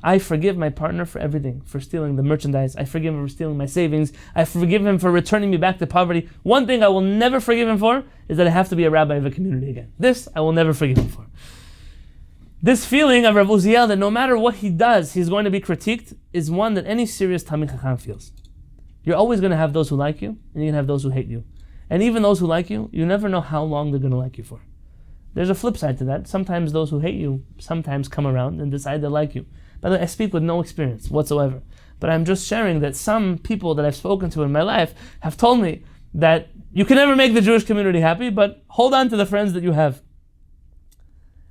I forgive my partner for everything, for stealing the merchandise. I forgive him for stealing my savings. I forgive him for returning me back to poverty. One thing I will never forgive him for is that I have to be a rabbi of a community again. This I will never forgive him for. This feeling of Rav Uziel that no matter what he does, he's going to be critiqued, is one that any serious Talmid Chacham feels. You're always going to have those who like you, and you're going to have those who hate you. And even those who like you, you never know how long they're going to like you for. There's a flip side to that. Sometimes those who hate you sometimes come around and decide they like you. By the way, I speak with no experience whatsoever, but I'm just sharing that some people that I've spoken to in my life have told me that you can never make the Jewish community happy, but hold on to the friends that you have.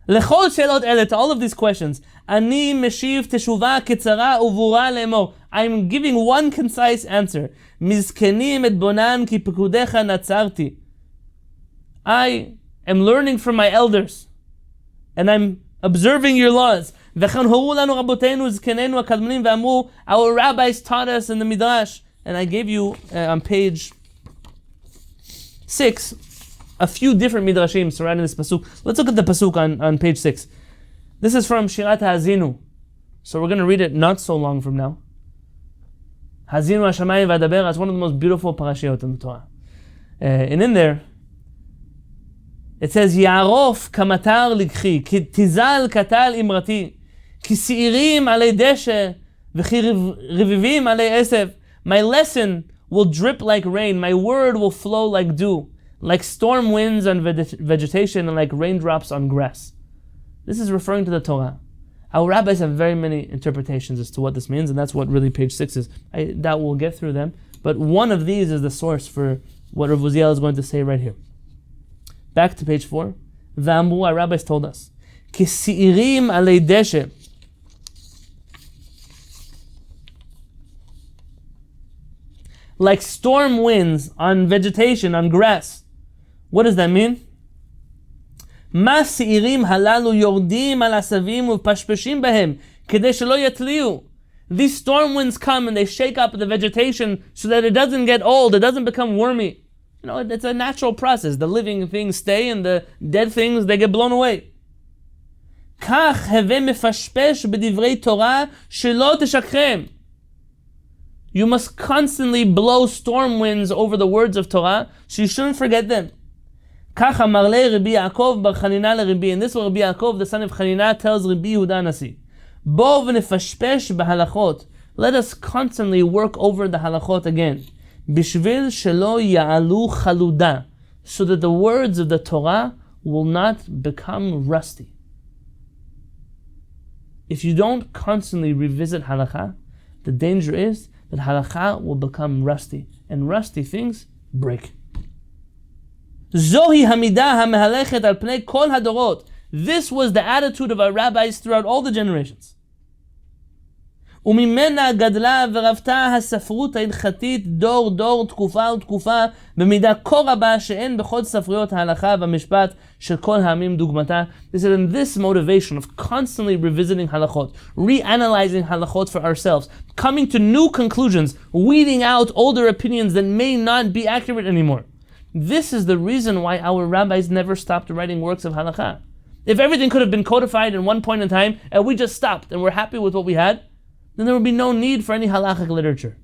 Lechol shelot ele, to all of these questions, ani meshiv teshuva ketzara uvura le'emor. I'm giving one concise answer. Mizkenim et bonan ki pekudecha natzarti. I am learning from my elders, and I'm observing your laws. Our rabbis taught us in the Midrash, and I gave you on page 6 a few different Midrashim surrounding this pasuk. Let's look at the pasuk on page 6. This is from Shirat HaZinu, so we're going to read it not so long from now. HaZinu HaShamayim v'adaber, it's one of the most beautiful parashiyot in the Torah. And in there, it says, Ya'arof kamatar likhi, ki tizal katal imrati, ki siirim alei deshe, v'chi revivim alei esev. My lesson will drip like rain, my word will flow like dew, like storm winds on vegetation and like raindrops on grass. This is referring to the Torah. Our rabbis have very many interpretations as to what this means, and that's what really page 6 is. I doubt we'll get through them, but one of these is the source for what Rav Uziel is going to say right here. Back to page 4. V'amru, our rabbis told us, Ki siirim alei deshe. like storm winds on vegetation, on grass. What does that mean? מה שעירים הללו יורדים על עשבים ופשפשים בהם כדי שלא יתליעו. These storm winds come and they shake up the vegetation so that it doesn't get old, it doesn't become wormy. You know, it's a natural process. The living things stay and the dead things, they get blown away. כך הווה מפשפש בדברי תורה שלא תשכחם. You must constantly blow storm winds over the words of Torah, so you shouldn't forget them. כך אמר לי רבי יעקב בר חנינה לרבי, and this is what Rabbi Yaakov, the son of Chanina, tells Rabbi Yehuda Nasi. בוא ונפשפש בהלכות. Let us constantly work over the halachot again. בשביל שלא יעלו חלודה, so that the words of the Torah will not become rusty. If you don't constantly revisit halakha, the danger is that halakha will become rusty, and rusty things break. Zohi hamidah hamehalechet al pnei kol hadorot. This was the attitude of our rabbis throughout all the generations. וממנה גדלה ורבתה הספרות ההלכתית דור דור תקופה ותקופה במידה כה רבה שאין בכל ספריות ההלכה והמשפט של כל העמים דוגמתה. This is in this motivation of constantly revisiting halachot, reanalyzing halachot for ourselves, coming to new conclusions, weeding out older opinions that may not be accurate anymore. This is the reason why our rabbis never stopped writing works of halakha. If everything could have been codified in one point in time and we just stopped and we're happy with what we had, then there would be no need for any halachic literature.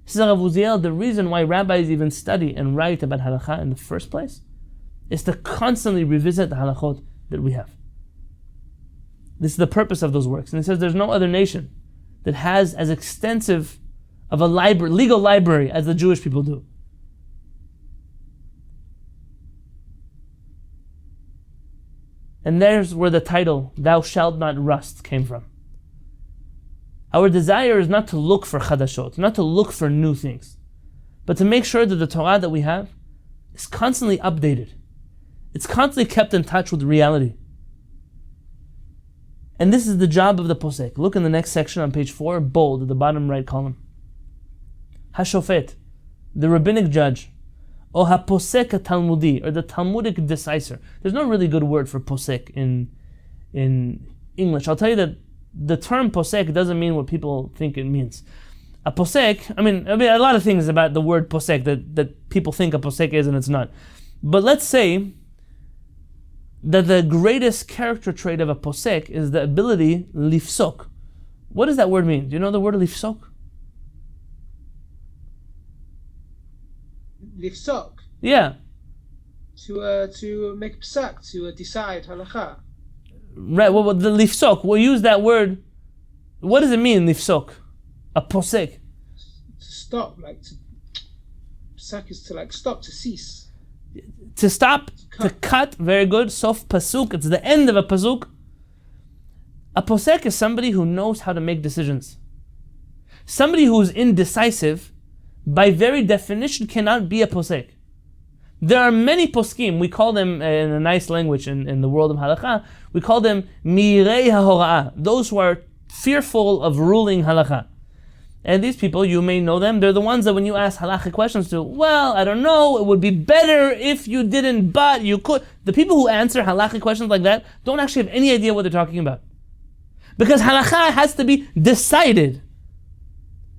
Says Rav Uziel, the reason why rabbis even study and write about halakha in the first place is to constantly revisit the halachot that we have. This is the purpose of those works. And he says there's no other nation that has as extensive of a library, legal library as the Jewish people do. And there's where the title, Thou Shalt Not Rust, came from. Our desire is not to look for chadashot, not to look for new things, but to make sure that the Torah that we have is constantly updated. It's constantly kept in touch with reality. And this is the job of the Posek. Look in the next section on page 4, bold, at the bottom right column. HaShofet, the rabbinic judge, or HaPosek HaTalmudi, or the Talmudic decisor. There's no really good word for Posek in English. I'll tell you that the term posek doesn't mean what people think it means. A posek, I mean a lot of things about the word posek that people think a posek is and it's not. But let's say that the greatest character trait of a posek is the ability lifsok. What does that word mean? Do you know the word lifsok? Lifsok? Yeah. To make psak, to decide halakha. Right, well, the lifsok, we'll use that word. What does it mean, lifsok? A posek. To stop, psak is to stop, to cease. To stop, to cut, very good. Sof pasuk, it's the end of a pasuk. A posek is somebody who knows how to make decisions. Somebody who is indecisive, by very definition, cannot be a posek. There are many poskim, we call them in a nice language in the world of halakha, we call them mirei hahora'ah, those who are fearful of ruling halakha. And these people, you may know them, they're the ones that when you ask halachic questions to, well, I don't know, it would be better if you didn't, but you could. The people who answer halachic questions like that don't actually have any idea what they're talking about. Because halakha has to be decided.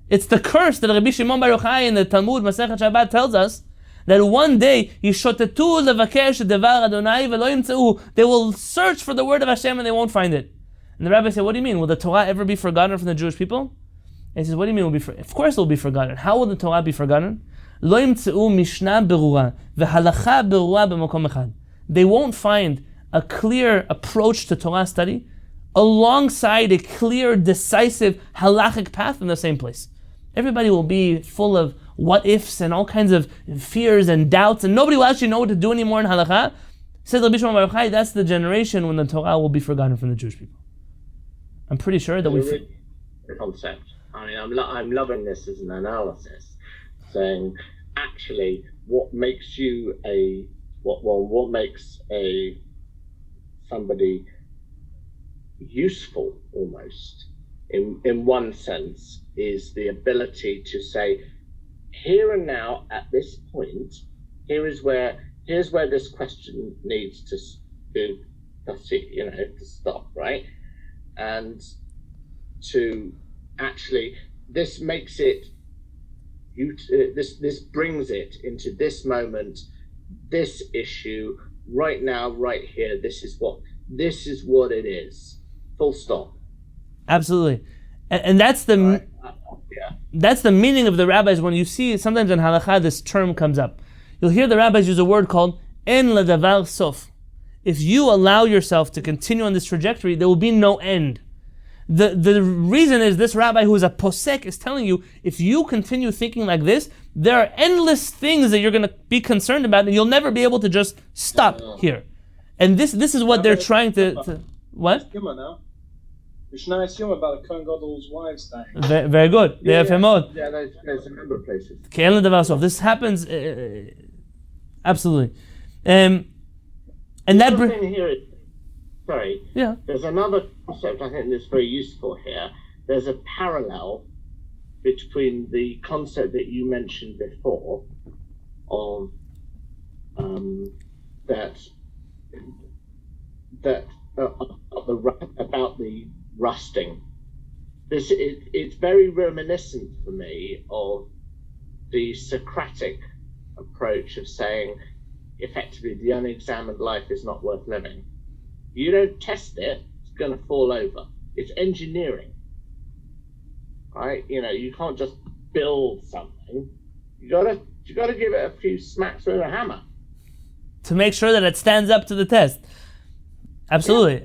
It's the curse that Rabbi Shimon Bar Yochai in the Talmud Masechet Shabbat tells us, that one day yishotetu levakesh devar Adonai velo yimtzeu. They will search for the word of Hashem and they won't find it. And the rabbi said, "What do you mean? Will the Torah ever be forgotten from the Jewish people?" And he says, "What do you mean? Of course, it will be forgotten. How will the Torah be forgotten? Lo yimtzeu mishnah berura v'halacha berura b'makom echad. They won't find a clear approach to Torah study alongside a clear, decisive halachic path in the same place. Everybody will be full of what ifs and all kinds of fears and doubts, and nobody will actually know what to do anymore in halakha." Says Rabbi Shimon Bar Yochai, that's the generation when the Torah will be forgotten from the Jewish people. I'm pretty sure that the concept. I mean, I'm loving this as an analysis, saying actually what makes you what makes somebody useful almost in one sense is the ability to say, here and now, at this point, here's where this question needs to stop, right? And to actually, this makes it, this brings it into this moment, this issue, right now, right here. This is what it is. Full stop. Absolutely, and that's the that's the meaning of the rabbis. When you see sometimes in halakha this term comes up, you'll hear the rabbis use a word called en ladavar sof. If you allow yourself to continue on this trajectory, there will be no end. The reason is this rabbi who is a posek is telling you, if you continue thinking like this, there are endless things that you're going to be concerned about, and you'll never be able to just stop here. And this is what they're trying to what? Mishnah Yom about Kohen Gadol's wives dying. Very good. Yeah, there's a number of places. This happens absolutely. And that There's another concept I think that's very useful here. There's a parallel between the concept that you mentioned before of about the rusting. It's very reminiscent for me of the Socratic approach of saying, effectively, the unexamined life is not worth living. You don't test it, it's going to fall over. It's engineering, right? You can't just build something. You gotta give it a few smacks with a hammer to make sure that it stands up to the test. Absolutely,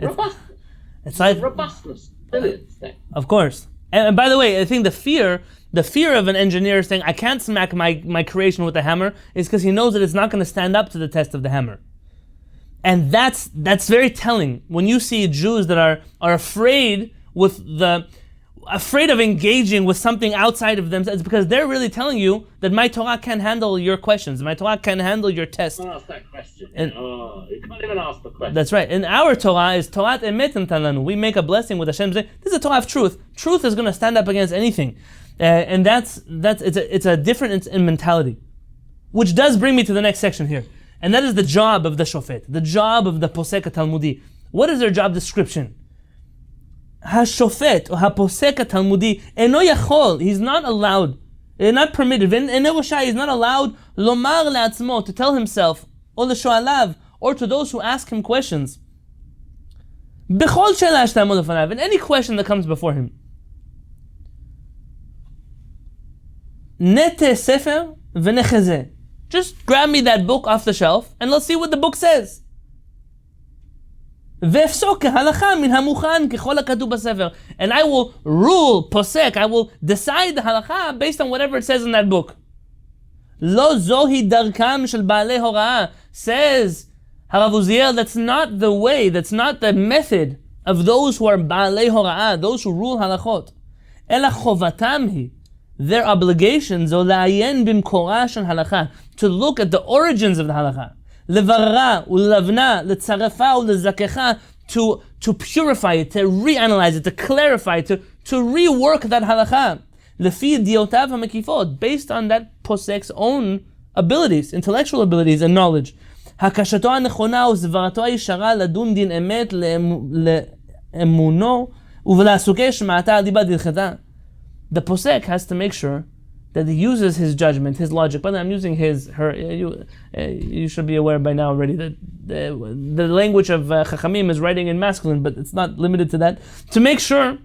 it's like robustness. Of course, and by the way, I think the fear of an engineer saying I can't smack my creation with a hammer is because he knows that it's not going to stand up to the test of the hammer. And that's very telling when you see Jews that are afraid of engaging with something outside of themselves. It's because they're really telling you that my Torah can't handle your questions. My Torah can't handle your test. Don't ask that question. You can't even ask the question. That's right. And our Torah is Torah emet talanu. We make a blessing with Hashem. This is a Torah of truth. Truth is going to stand up against anything, and it's a difference in mentality, which does bring me to the next section here. And that is the job of the shofet, the job of the posek talmudi. What is their job description? HaShofet or HaPosek Talmudi eno yachol. He's not allowed, not permitted. He's not allowed lomar le'atzmo, to tell himself, or l'shoalav, or to those who ask him questions. B'chol she'ela shta'amod lefanav, in any question that comes before him. Nete sefer v'nechezeh. Just grab me that book off the shelf and let's see what the book says. And I will rule, posek, I will decide the halakha based on whatever it says in that book. Lo zohi darkam shel baalei hora'ah, says Rav Uziel, that's not the way, that's not the method of those who are baalei hora'ah, those who rule halachot. Ela chovatam hi. Their obligations are to look at the origins of the halakha, levarra ulavna letzarefa ulezakecha, to purify it, to reanalyze it, to clarify it, to rework that halakha, lefi diotav hamekifot, based on that posek's own abilities, intellectual abilities and knowledge. Hakashato hanechona uzvarato hayishara ladun din emet leemuno uvelasukeh shma'ata al diba dilcheta. The posek has to make sure that he uses his judgment, his logic. But I'm using her. You should be aware by now already that the language of Chachamim is writing in masculine, but it's not limited to that. To make sure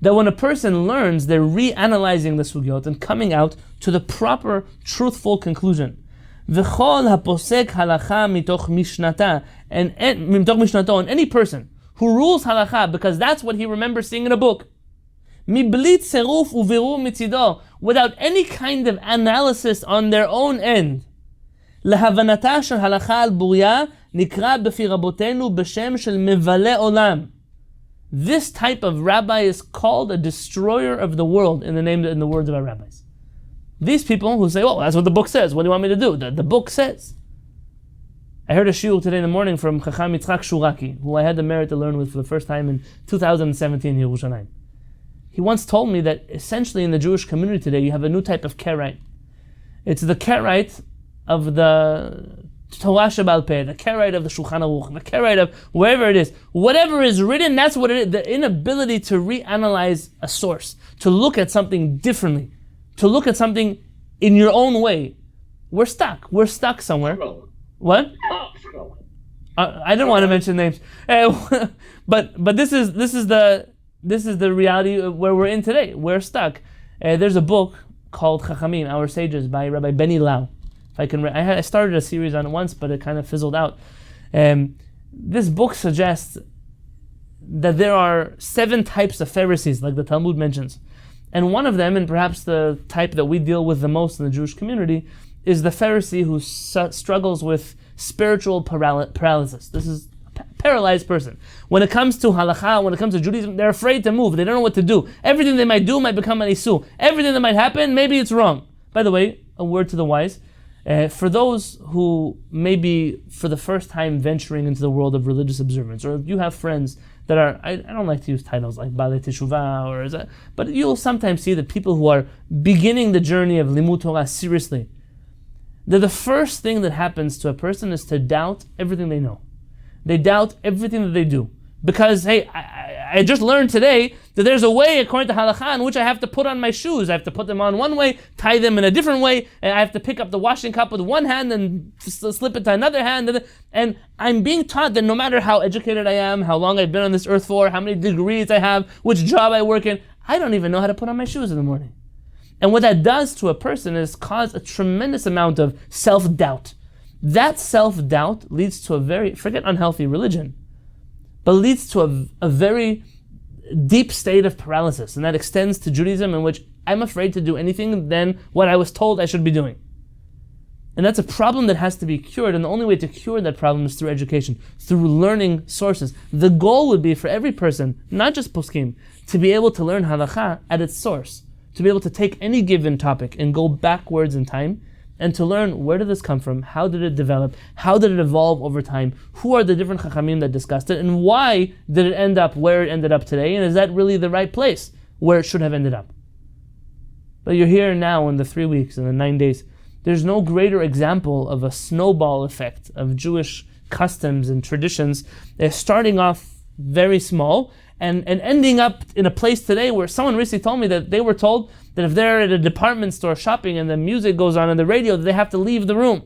that when a person learns, they're reanalyzing the sugyot and coming out to the proper, truthful conclusion. V'chol haposek halacha mitoch mishnata, and any person who rules halacha because that's what he remembers seeing in a book, without any kind of analysis on their own end. This type of rabbi is called a destroyer of the world in the words of our rabbis. These people who say, well, that's what the book says. What do you want me to do? The book says. I heard a shiur today in the morning from Chacham Yitzchak Shuraki, who I had the merit to learn with for the first time in 2017 in Yerushalayim. He once told me that essentially in the Jewish community today, you have a new type of Kehillat. It's the Kehillat of the Torah Sheba'al Peh, the Kehillat of the Shulchan Aruch, the Kehillat of wherever it is. Whatever is written, that's what it is. The inability to reanalyze a source, to look at something differently, to look at something in your own way. We're stuck. We're stuck somewhere. What? I didn't want to mention names, but this is the reality of where we're in today. We're stuck. There's a book called Chachamim, Our Sages, by Rabbi Benny Lau. If I can, I started a series on it once, but it kind of fizzled out. This book suggests that there are 7 types of Pharisees, like the Talmud mentions, and one of them, and perhaps the type that we deal with the most in the Jewish community, is the Pharisee who struggles with spiritual paralysis. This is a paralyzed person. When it comes to halakha, when it comes to Judaism, they're afraid to move. They don't know what to do. Everything they might do might become an issue. Everything that might happen, maybe it's wrong. By the way, a word to the wise. For those who may be for the first time venturing into the world of religious observance, or if you have friends that are, I don't like to use titles like Balei Teshuvah, but you'll sometimes see that people who are beginning the journey of Limud Torah seriously, that the first thing that happens to a person is to doubt everything they know. They doubt everything that they do. Because, hey, I just learned today that there's a way, according to halakha, in which I have to put on my shoes. I have to put them on one way, tie them in a different way, and I have to pick up the washing cup with one hand and slip it to another hand. And I'm being taught that no matter how educated I am, how long I've been on this earth for, how many degrees I have, which job I work in, I don't even know how to put on my shoes in the morning. And what that does to a person is cause a tremendous amount of self-doubt. That self-doubt leads to a very, forget unhealthy religion, but leads to a very deep state of paralysis. And that extends to Judaism, in which I'm afraid to do anything than what I was told I should be doing. And that's a problem that has to be cured, and the only way to cure that problem is through education, through learning sources. The goal would be for every person, not just poskim, to be able to learn halakha at its source, to be able to take any given topic and go backwards in time, and to learn where did this come from, how did it develop, how did it evolve over time, who are the different chachamim that discussed it, and why did it end up where it ended up today, and is that really the right place where it should have ended up? But you're here now in the 3 weeks, in the 9 days. There's no greater example of a snowball effect of Jewish customs and traditions, starting off very small and ending up in a place today where someone recently told me that they were told that if they're at a department store shopping and the music goes on the radio, they have to leave the room.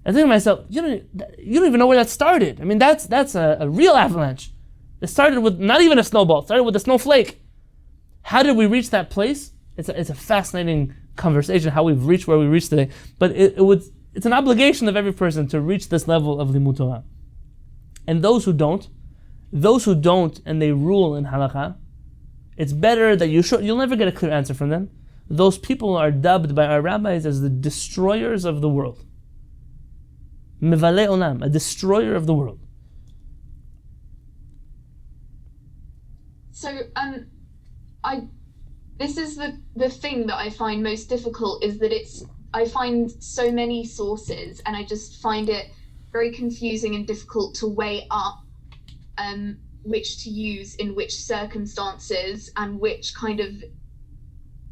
I think to myself, you don't even know where that started. I mean, that's a real avalanche. It started with not even a snowball. It started with a snowflake. How did we reach that place? It's a fascinating conversation how we've reached where we reached today. But it's an obligation of every person to reach this level of Limud Torah. And those who don't and they rule in halakha, it's better that you'll never get a clear answer from them. Those people are dubbed by our rabbis as the destroyers of the world. Mivalei olam, a destroyer of the world. So, this is the thing that I find most difficult, is that I find so many sources, and I just find it very confusing and difficult to weigh up which to use in which circumstances, and which kind of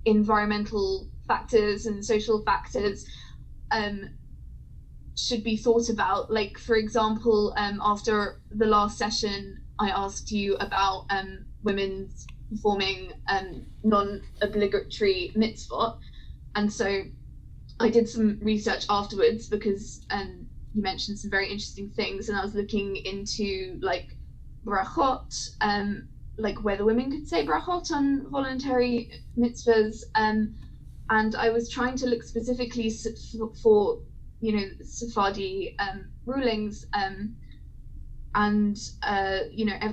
environmental factors and social factors should be thought about. Like, for example, after the last session, I asked you about women's performing non-obligatory mitzvot, and so I did some research afterwards, because you mentioned some very interesting things, and I was looking into like brachot, like whether women could say brachot on voluntary mitzvahs, and I was trying to look specifically for Sephardi rulings, and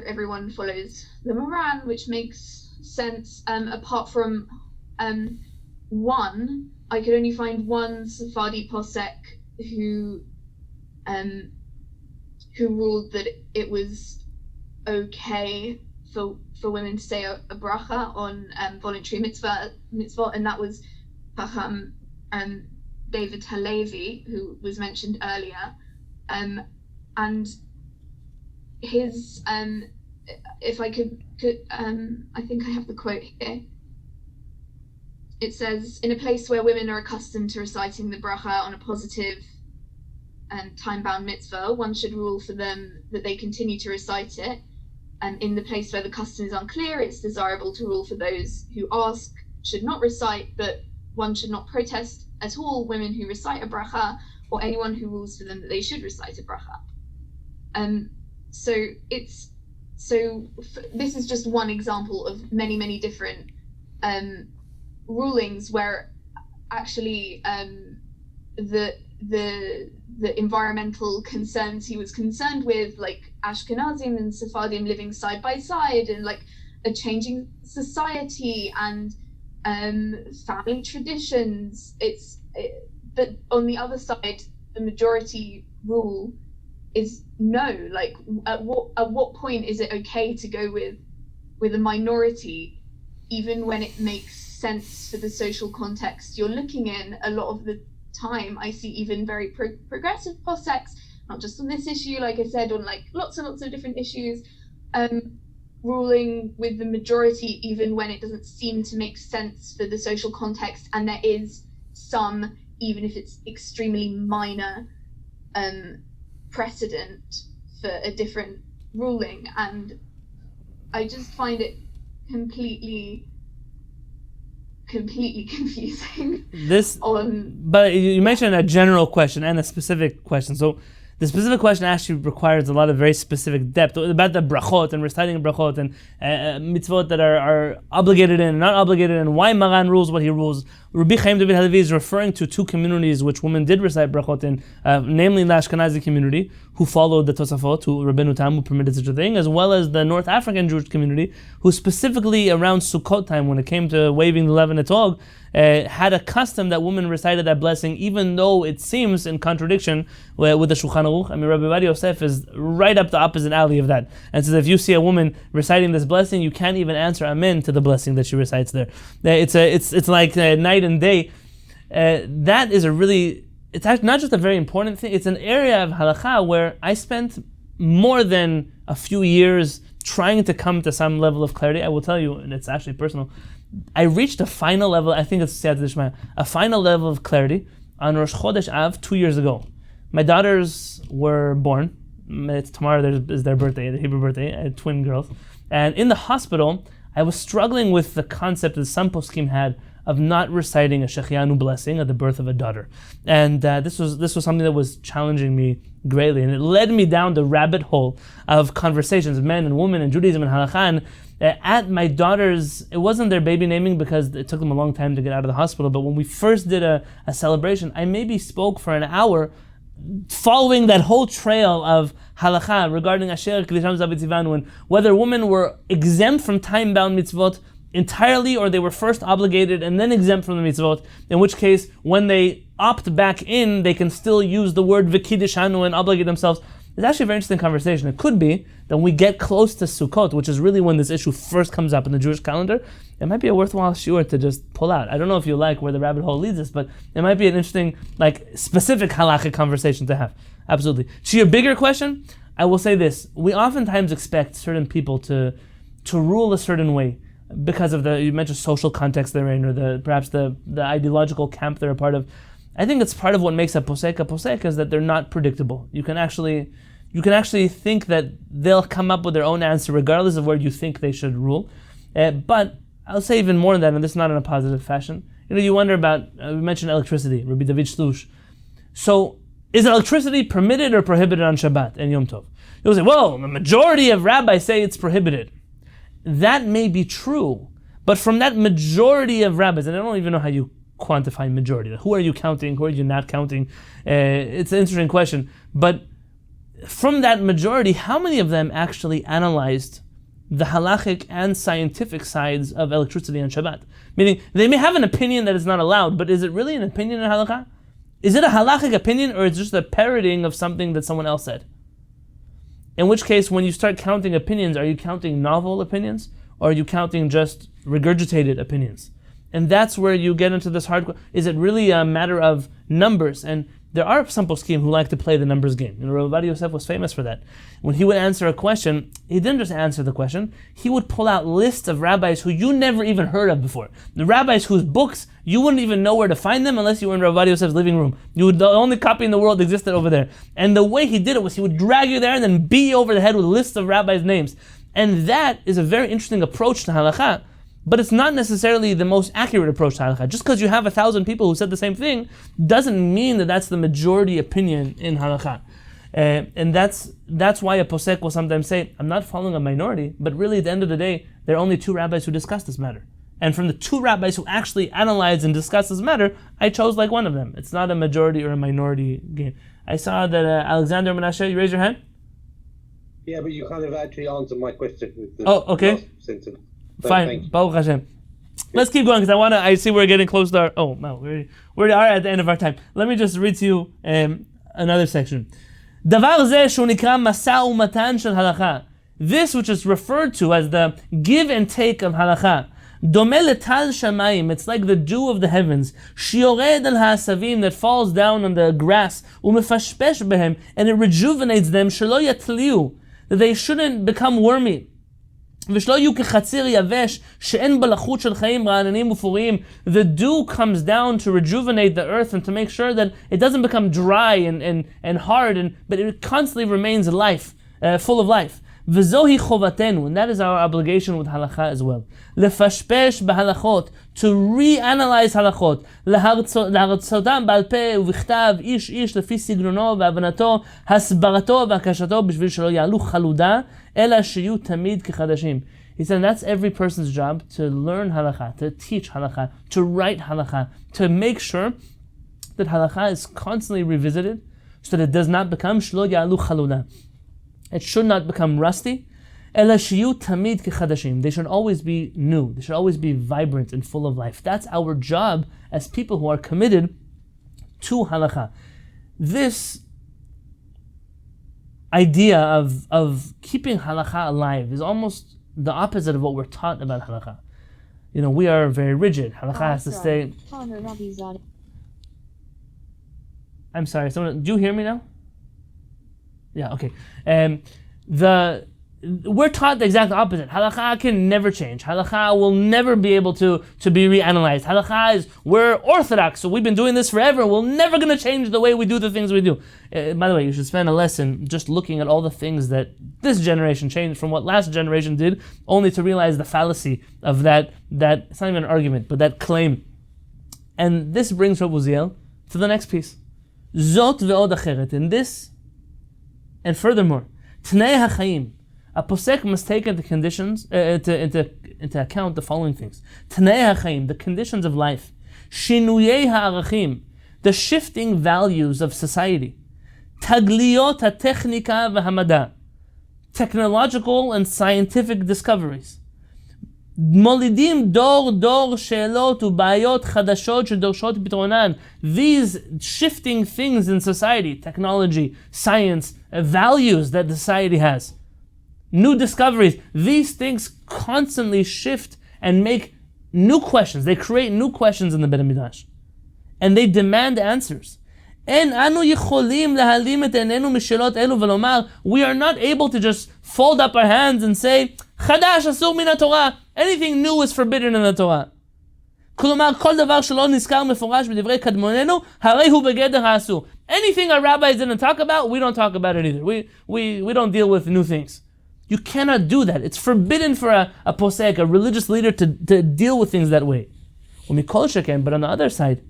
everyone follows the Moran, which makes sense, apart from one. I could only find one Sephardi Posek who ruled that it was okay for women to say a bracha on voluntary mitzvah, and that was Chacham David Halevi, who was mentioned earlier, and his if I could, I think I have the quote here. It says, in a place where women are accustomed to reciting the bracha on a positive and time-bound mitzvah, one should rule for them that they continue to recite it. And in the place where the custom is unclear, it's desirable to rule for those who ask should not recite, but one should not protest at all women who recite a bracha, or anyone who rules for them that they should recite a bracha. This is just one example of many, many different rulings where actually the environmental concerns he was concerned with, like Ashkenazim and Sephardim living side by side, and like a changing society and family traditions. But on the other side, the majority rule is no. Like, at what point is it okay to go with a minority, even when it makes sense for the social context you're looking in? A lot of the time, I see even very progressive Poseks, not just on this issue, like I said, on like lots and lots of different issues, ruling with the majority even when it doesn't seem to make sense for the social context, and there is some, even if it's extremely minor, precedent for a different ruling. And I just find it completely confusing. But you mentioned a general question and a specific question. So the specific question actually requires a lot of very specific depth about the brachot and reciting brachot and mitzvot that are obligated in and not obligated in, why Maran rules what he rules. Rabbi Chaim David Halevi is referring to two communities which women did recite brachot in, namely the Ashkenazi community, who followed the Tosafot, who Rabbeinu Tam, who permitted such a thing, as well as the North African Jewish community, who specifically around Sukkot time, when it came to waving the Lev and Etog, had a custom that women recited that blessing, even though it seems in contradiction with the Shulchan Aruch. I mean, Rabbi Ovadia Yosef is right up the opposite alley of that, and says if you see a woman reciting this blessing, you can't even answer Amen to the blessing that she recites there. It's like night and day. That is it's actually not just a very important thing. It's an area of halakha where I spent more than a few years trying to come to some level of clarity. I will tell you, and it's actually personal, I reached a final level, I think it's Siyat Dishmaya, a final level of clarity on Rosh Chodesh Av 2 years ago. My daughters were born. Tomorrow is their birthday, the Hebrew birthday. I had twin girls. And in the hospital, I was struggling with the concept that some poskim had of not reciting a Shechianu blessing at the birth of a daughter. And this was something that was challenging me greatly. And it led me down the rabbit hole of conversations of men and women and Judaism and Halakha. At my daughters, it wasn't their baby naming because it took them a long time to get out of the hospital, but when we first did a celebration, I maybe spoke for an hour following that whole trail of halakha regarding Asher Kedisham Zavitzivanu, and whether women were exempt from time-bound mitzvot entirely, or they were first obligated and then exempt from the mitzvot, in which case, when they opt back in, they can still use the word v'kiddishanu and obligate themselves. It's actually a very interesting conversation. It could be that when we get close to Sukkot, which is really when this issue first comes up in the Jewish calendar, it might be a worthwhile shiur to just pull out. I don't know if you like where the rabbit hole leads us, but it might be an interesting, specific halachic conversation to have. Absolutely. To your bigger question, I will say this. We oftentimes expect certain people to rule a certain way because of you mentioned social context they're in, or perhaps the ideological camp they're a part of. I think it's part of what makes a posek is that they're not predictable. You can actually think that they'll come up with their own answer regardless of where you think they should rule. But I'll say even more than that, and this is not in a positive fashion. You wonder about, we mentioned electricity, Rabbi David Shlush. So, is electricity permitted or prohibited on Shabbat and Yom Tov? You'll say, well, the majority of rabbis say it's prohibited. That may be true, but from that majority of rabbis, and I don't even know how you quantify majority. Who are you counting? Who are you not counting? It's an interesting question. But from that majority, how many of them actually analyzed the halachic and scientific sides of electricity on Shabbat? Meaning, they may have an opinion that is not allowed, but is it really an opinion in halakha? Is it a halachic opinion, or is it just a parroting of something that someone else said? In which case, when you start counting opinions, are you counting novel opinions, or are you counting just regurgitated opinions? And that's where you get into this hard question. Is it really a matter of numbers? And There are some poskim who like to play the numbers game. Rav Yosef was famous for that. When he would answer a question, he didn't just answer the question, he would pull out lists of rabbis who you never even heard of before. The rabbis whose books, you wouldn't even know where to find them unless you were in Rav Yosef's living room. The only copy in the world existed over there. And the way he did it was he would drag you there and then beat you over the head with lists of rabbis' names. And that is a very interesting approach to halakha. But it's not necessarily the most accurate approach to halakha. Just because you have 1,000 people who said the same thing doesn't mean that that's the majority opinion in halakha. And that's why a posek will sometimes say, I'm not following a minority, but really at the end of the day, there are only 2 rabbis who discuss this matter. And from the 2 rabbis who actually analyze and discuss this matter, I chose like one of them. It's not a majority or a minority game. I saw that Alexander Menashe, you raise your hand? Yeah, but you kind of actually answered my question with the okay. last sentence. Fine, Baruch Hashem. Let's keep going because I see we're getting close to our, we are at the end of our time. Let me just read to you another section. Davar zeh shu nikra masa umatan shel halakha. This which is referred to as the give and take of halakha. Domeh letal shamayim, it's like the dew of the heavens. Shiored al ha'asavim, that falls down on the grass. Umefashpesh behem, and it rejuvenates them. Shelo yatliu, that they shouldn't become wormy. The dew comes down to rejuvenate the earth and to make sure that it doesn't become dry and hard, but it constantly remains life, full of life. And that is our obligation with halakha as well. Lefashpesh b'halachot, to reanalyze halachot. להרצותם בעל פה ובכתב, איש איש לפי סגנונו והבנתו, הסברתו והקשתו, בשביל שלא יעלו חלודה, אלא שיהיו תמיד כחדשים. He said that's every person's job, to learn halakha, to teach halakha, to write halakha, to make sure that halakha is constantly revisited so that it does not become shlo ya'alu chaluda. It should not become rusty. Ela shiyu tamid kechadashim. They should always be new. They should always be vibrant and full of life. That's our job as people who are committed to halakha. This idea of keeping halakha alive is almost the opposite of what we're taught about halakha. We are very rigid. Halakha has to stay. I'm sorry. Do you hear me now? Yeah, okay. We're taught the exact opposite. Halakha can never change. Halakha will never be able to be reanalyzed. Halakha is, we're orthodox, so we've been doing this forever. We're never going to change the way we do the things we do. By the way, you should spend a lesson just looking at all the things that this generation changed from what last generation did, only to realize the fallacy of that it's not even an argument, but that claim. And this brings Rav Uziel to the next piece. Zot ve'od acheret. In this, and furthermore, Tnei HaChaim, a posek must take into account the following things. Tnei HaChaim, the conditions of life. Shinuyei ha'arachim, the shifting values of society. Tagliot ha'technika v'hamada, technological and scientific discoveries. Molidim dor she'elot u'bayot chadashot shedorshot pitonan. These shifting things in society, technology, science, values that society has, new discoveries, these things constantly shift and make new questions. They create new questions in the Bet Midrash, and they demand answers. We are not able to just fold up our hands and say, Chadash asur min haTorah, anything new is forbidden in the Torah. Anything our rabbis didn't talk about, we don't talk about it either. We don't deal with new things. You cannot do that. It's forbidden for a posek, a religious leader, to deal with things that way. But on the other side,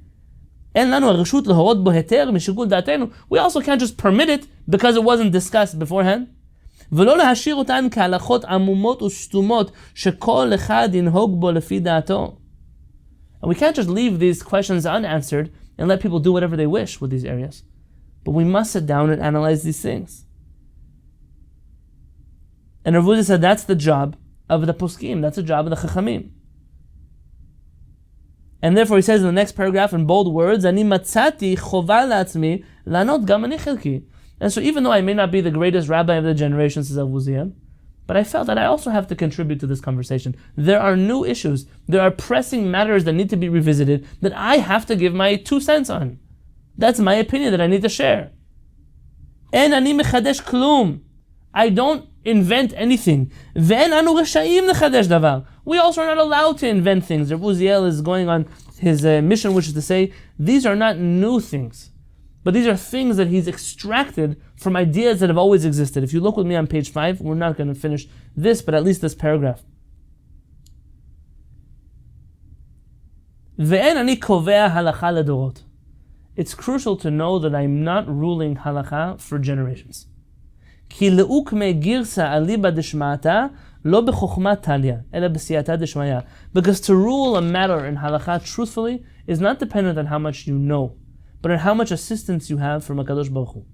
we also can't just permit it because it wasn't discussed beforehand. And we can't just leave these questions unanswered and let people do whatever they wish with these areas. But we must sit down and analyze these things. And Rav Uziel said that's the job of the poskim, that's the job of the chachamim. And therefore he says in the next paragraph in bold words, Ani matzati chova la'atzmi lanot gam ani chelki. And so even though I may not be the greatest rabbi of the generation, says Rav Uziel, but I felt that I also have to contribute to this conversation. There are new issues, there are pressing matters that need to be revisited that I have to give my 2 cents on. That's my opinion that I need to share. En ani mechadesh klum. I don't invent anything. Ve'en anu reshaim lechadesh davar. We also are not allowed to invent things. Rav Uziel is going on his mission, which is to say, these are not new things, but these are things that he's extracted from ideas that have always existed. If you look with me on page 5, we're not going to finish this, but at least this paragraph. Ve'en ani kovea halacha ledorot. It's crucial to know that I'm not ruling halacha for generations. Ki leukme girsa aliba deshmata lo bechokma talia ela b'siyata deshmaya. Because to rule a matter in halacha truthfully is not dependent on how much you know, but on how much assistance you have from HaKadosh Baruch Hu.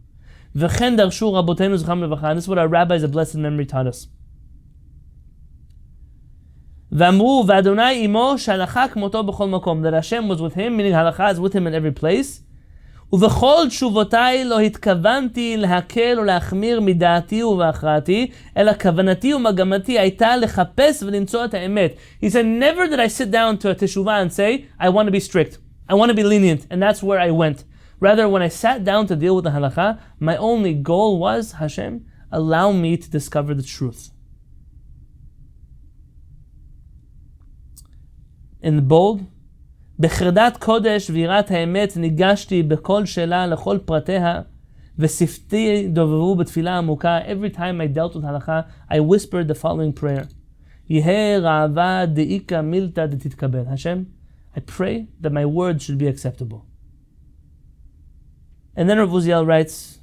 V'chen darshu rabotenu zcham levacha. This is what our rabbis of blessed memory taught us. V'amru v'Adonai imo shalacha kmoto b'chol makom. That Hashem was with him, meaning halacha is with him in every place. ובכל תשובותיי לא התכוונתי להקל ולהחמיר מדעתי ובהכרעתי, אלא כוונתי ומגמתי הייתה לחפש ולמצוא את האמת. He said, never did I sit down to a teshuvah and say, I want to be strict, I want to be lenient, and that's where I went. Rather, when I sat down to deal with the halacha, my only goal was, Hashem, allow me to discover the truth. In the bold, בחרדת קודש ויראת האמת ניגשתי בכל שאלה לכל פרטיה ושפתי דוברו בתפילה עמוקה. Every time I dealt with halacha, I whispered the following prayer. יהא ראווה דאיקה מילתא דתתקבל. Hashem, I pray that my words should be acceptable. And then Rav Uziel writes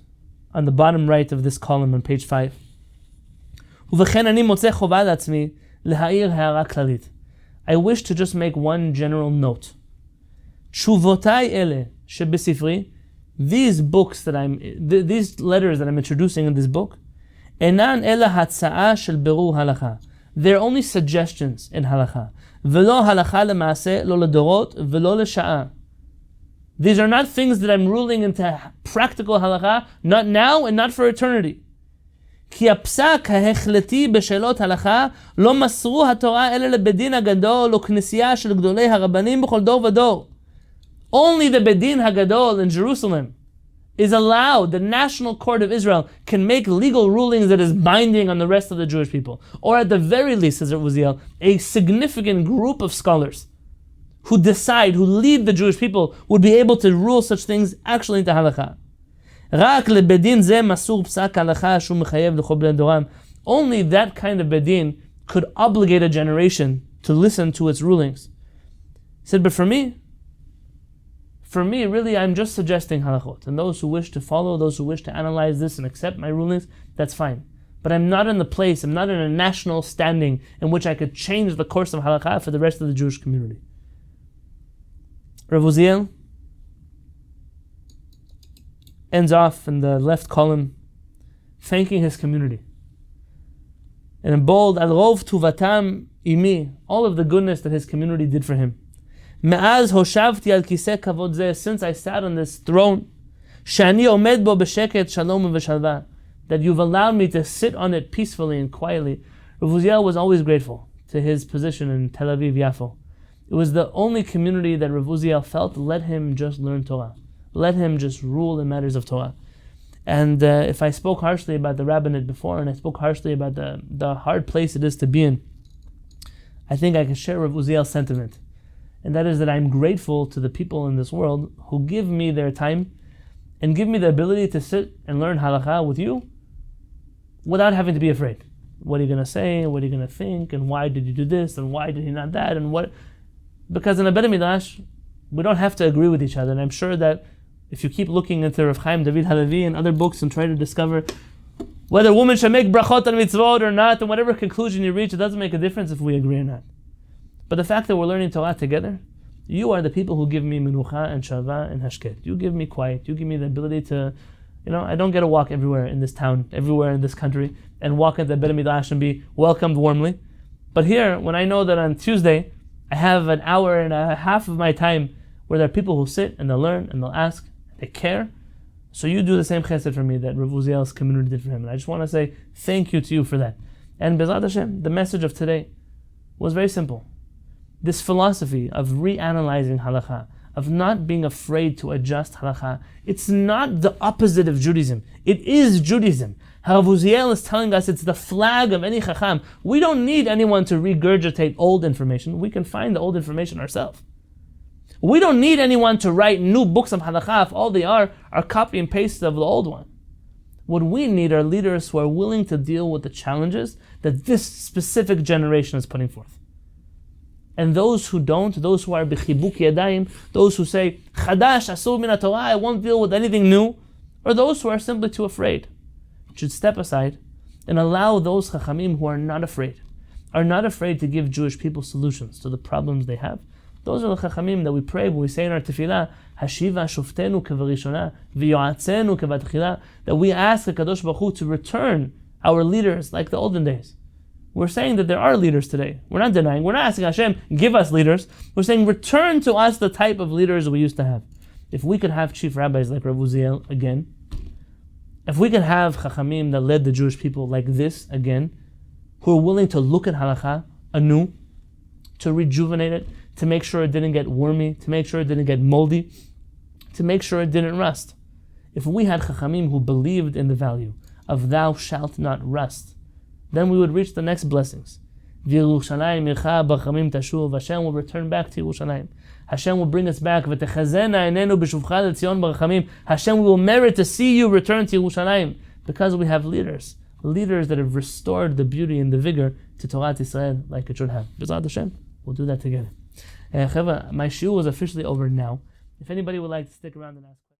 on the bottom right of this column on page 5, ובכן אני מוצא חובה לעצמי להעיר הערה כללית. I wish to just make one general note. תשובותיי אלה שבספרי, these letters that I'm introducing in this book, אינן אלא הצעה של בירור הלכה. They're only suggestions in הלכה. ולא הלכה למעשה, לא לדורות ולא לשעה. These are not things that I'm ruling into practical halacha, not now and not for eternity. כי הפסק ההחלטי בשאלות הלכה לא מסרו התורה אלא לבית הגדול או כנסייה של גדולי הרבנים בכל דור ודור. Only the Bedin Hagadol in Jerusalem is allowed, the national court of Israel can make legal rulings that is binding on the rest of the Jewish people. Or at the very least, says Rav Uziel, a significant group of scholars who decide, who lead the Jewish people, would be able to rule such things actually into halakha. רק לבדין זה מסור פסק הלכה שהוא מחייב לכל בני דורם. Only that kind of bedin could obligate a generation to listen to its rulings. He said, but for me, really, I'm just suggesting halachot. And those who wish to follow, those who wish to analyze this and accept my rulings, that's fine. But I'm not in the place, I'm not in a national standing in which I could change the course of halakha for the rest of the Jewish community. Rav Uziel ends off in the left column thanking his community. And in bold, Al rov tuvatam imi, all of the goodness that his community did for him. Me'az hoshavti al kiseh kavod zeh, since I sat on this throne, shani omed bo b'sheket shalom v'shalva, that you've allowed me to sit on it peacefully and quietly. Rav Uziel was always grateful to his position in Tel Aviv Yafo. It was the only community that Rav Uziel felt let him just learn Torah, let him just rule in matters of Torah. And if I spoke harshly about the Rabbinate before, and I spoke harshly about the hard place it is to be in, I think I can share Rav Uziel's sentiment. And that is that I'm grateful to the people in this world who give me their time and give me the ability to sit and learn halakha with you without having to be afraid. What are you going to say? What are you going to think? And why did you do this? And why did he not that? And what? Because in a Bet Midrash, we don't have to agree with each other. And I'm sure that if you keep looking into Rav Chaim David Halevi and other books and try to discover whether women should make brachot on mitzvot or not, and whatever conclusion you reach, it doesn't make a difference if we agree or not. But the fact that we're learning Torah together, you are the people who give me menucha and shava and hashket. You give me quiet. You give me the ability to, I don't get to walk everywhere in this town, everywhere in this country, and walk into the Bet Midrash and be welcomed warmly. But here, when I know that on Tuesday, I have an hour and a half of my time where there are people who sit and they'll learn and they'll ask, they care. So you do the same chesed for me that Rav Uziel's community did for him. And I just want to say thank you to you for that. And Bezrat Hashem, the message of today was very simple. This philosophy of reanalyzing halakha, of not being afraid to adjust halakha. It's not the opposite of Judaism. It is Judaism. Rav Uziel is telling us it's the flag of any chacham. We don't need anyone to regurgitate old information. We can find the old information ourselves. We don't need anyone to write new books of halakha if all they are copy and paste of the old one. What we need are leaders who are willing to deal with the challenges that this specific generation is putting forth. And those who don't, those who are b'chibuk yadayim, those who say, Chadash, asur min Torah, I won't deal with anything new, or those who are simply too afraid, should step aside and allow those chachamim who are not afraid to give Jewish people solutions to the problems they have. Those are the chachamim that we pray when we say in our tefillah, Hashiva shoftenu kevarishona, v'yoatzenu kevatchila, that we ask the Kadosh Baruch Hu to return our leaders like the olden days. We're saying that there are leaders today. We're not denying. We're not asking Hashem, give us leaders. We're saying, return to us the type of leaders we used to have. If we could have chief rabbis like Rav Uziel again, if we could have chachamim that led the Jewish people like this again, who are willing to look at halakha anew, to rejuvenate it, to make sure it didn't get wormy, to make sure it didn't get moldy, to make sure it didn't rust. If we had chachamim who believed in the value of thou shalt not rust, then we would reach the next blessings. Hashem will return back to Yerushalayim. Hashem will bring us back. Hashem will merit to see you return to Yerushalayim, because we have leaders that have restored the beauty and the vigor to Torah Israel like it should have. B'ezrat Hashem, we'll do that together. My shiur is officially over now. If anybody would like to stick around and ask questions.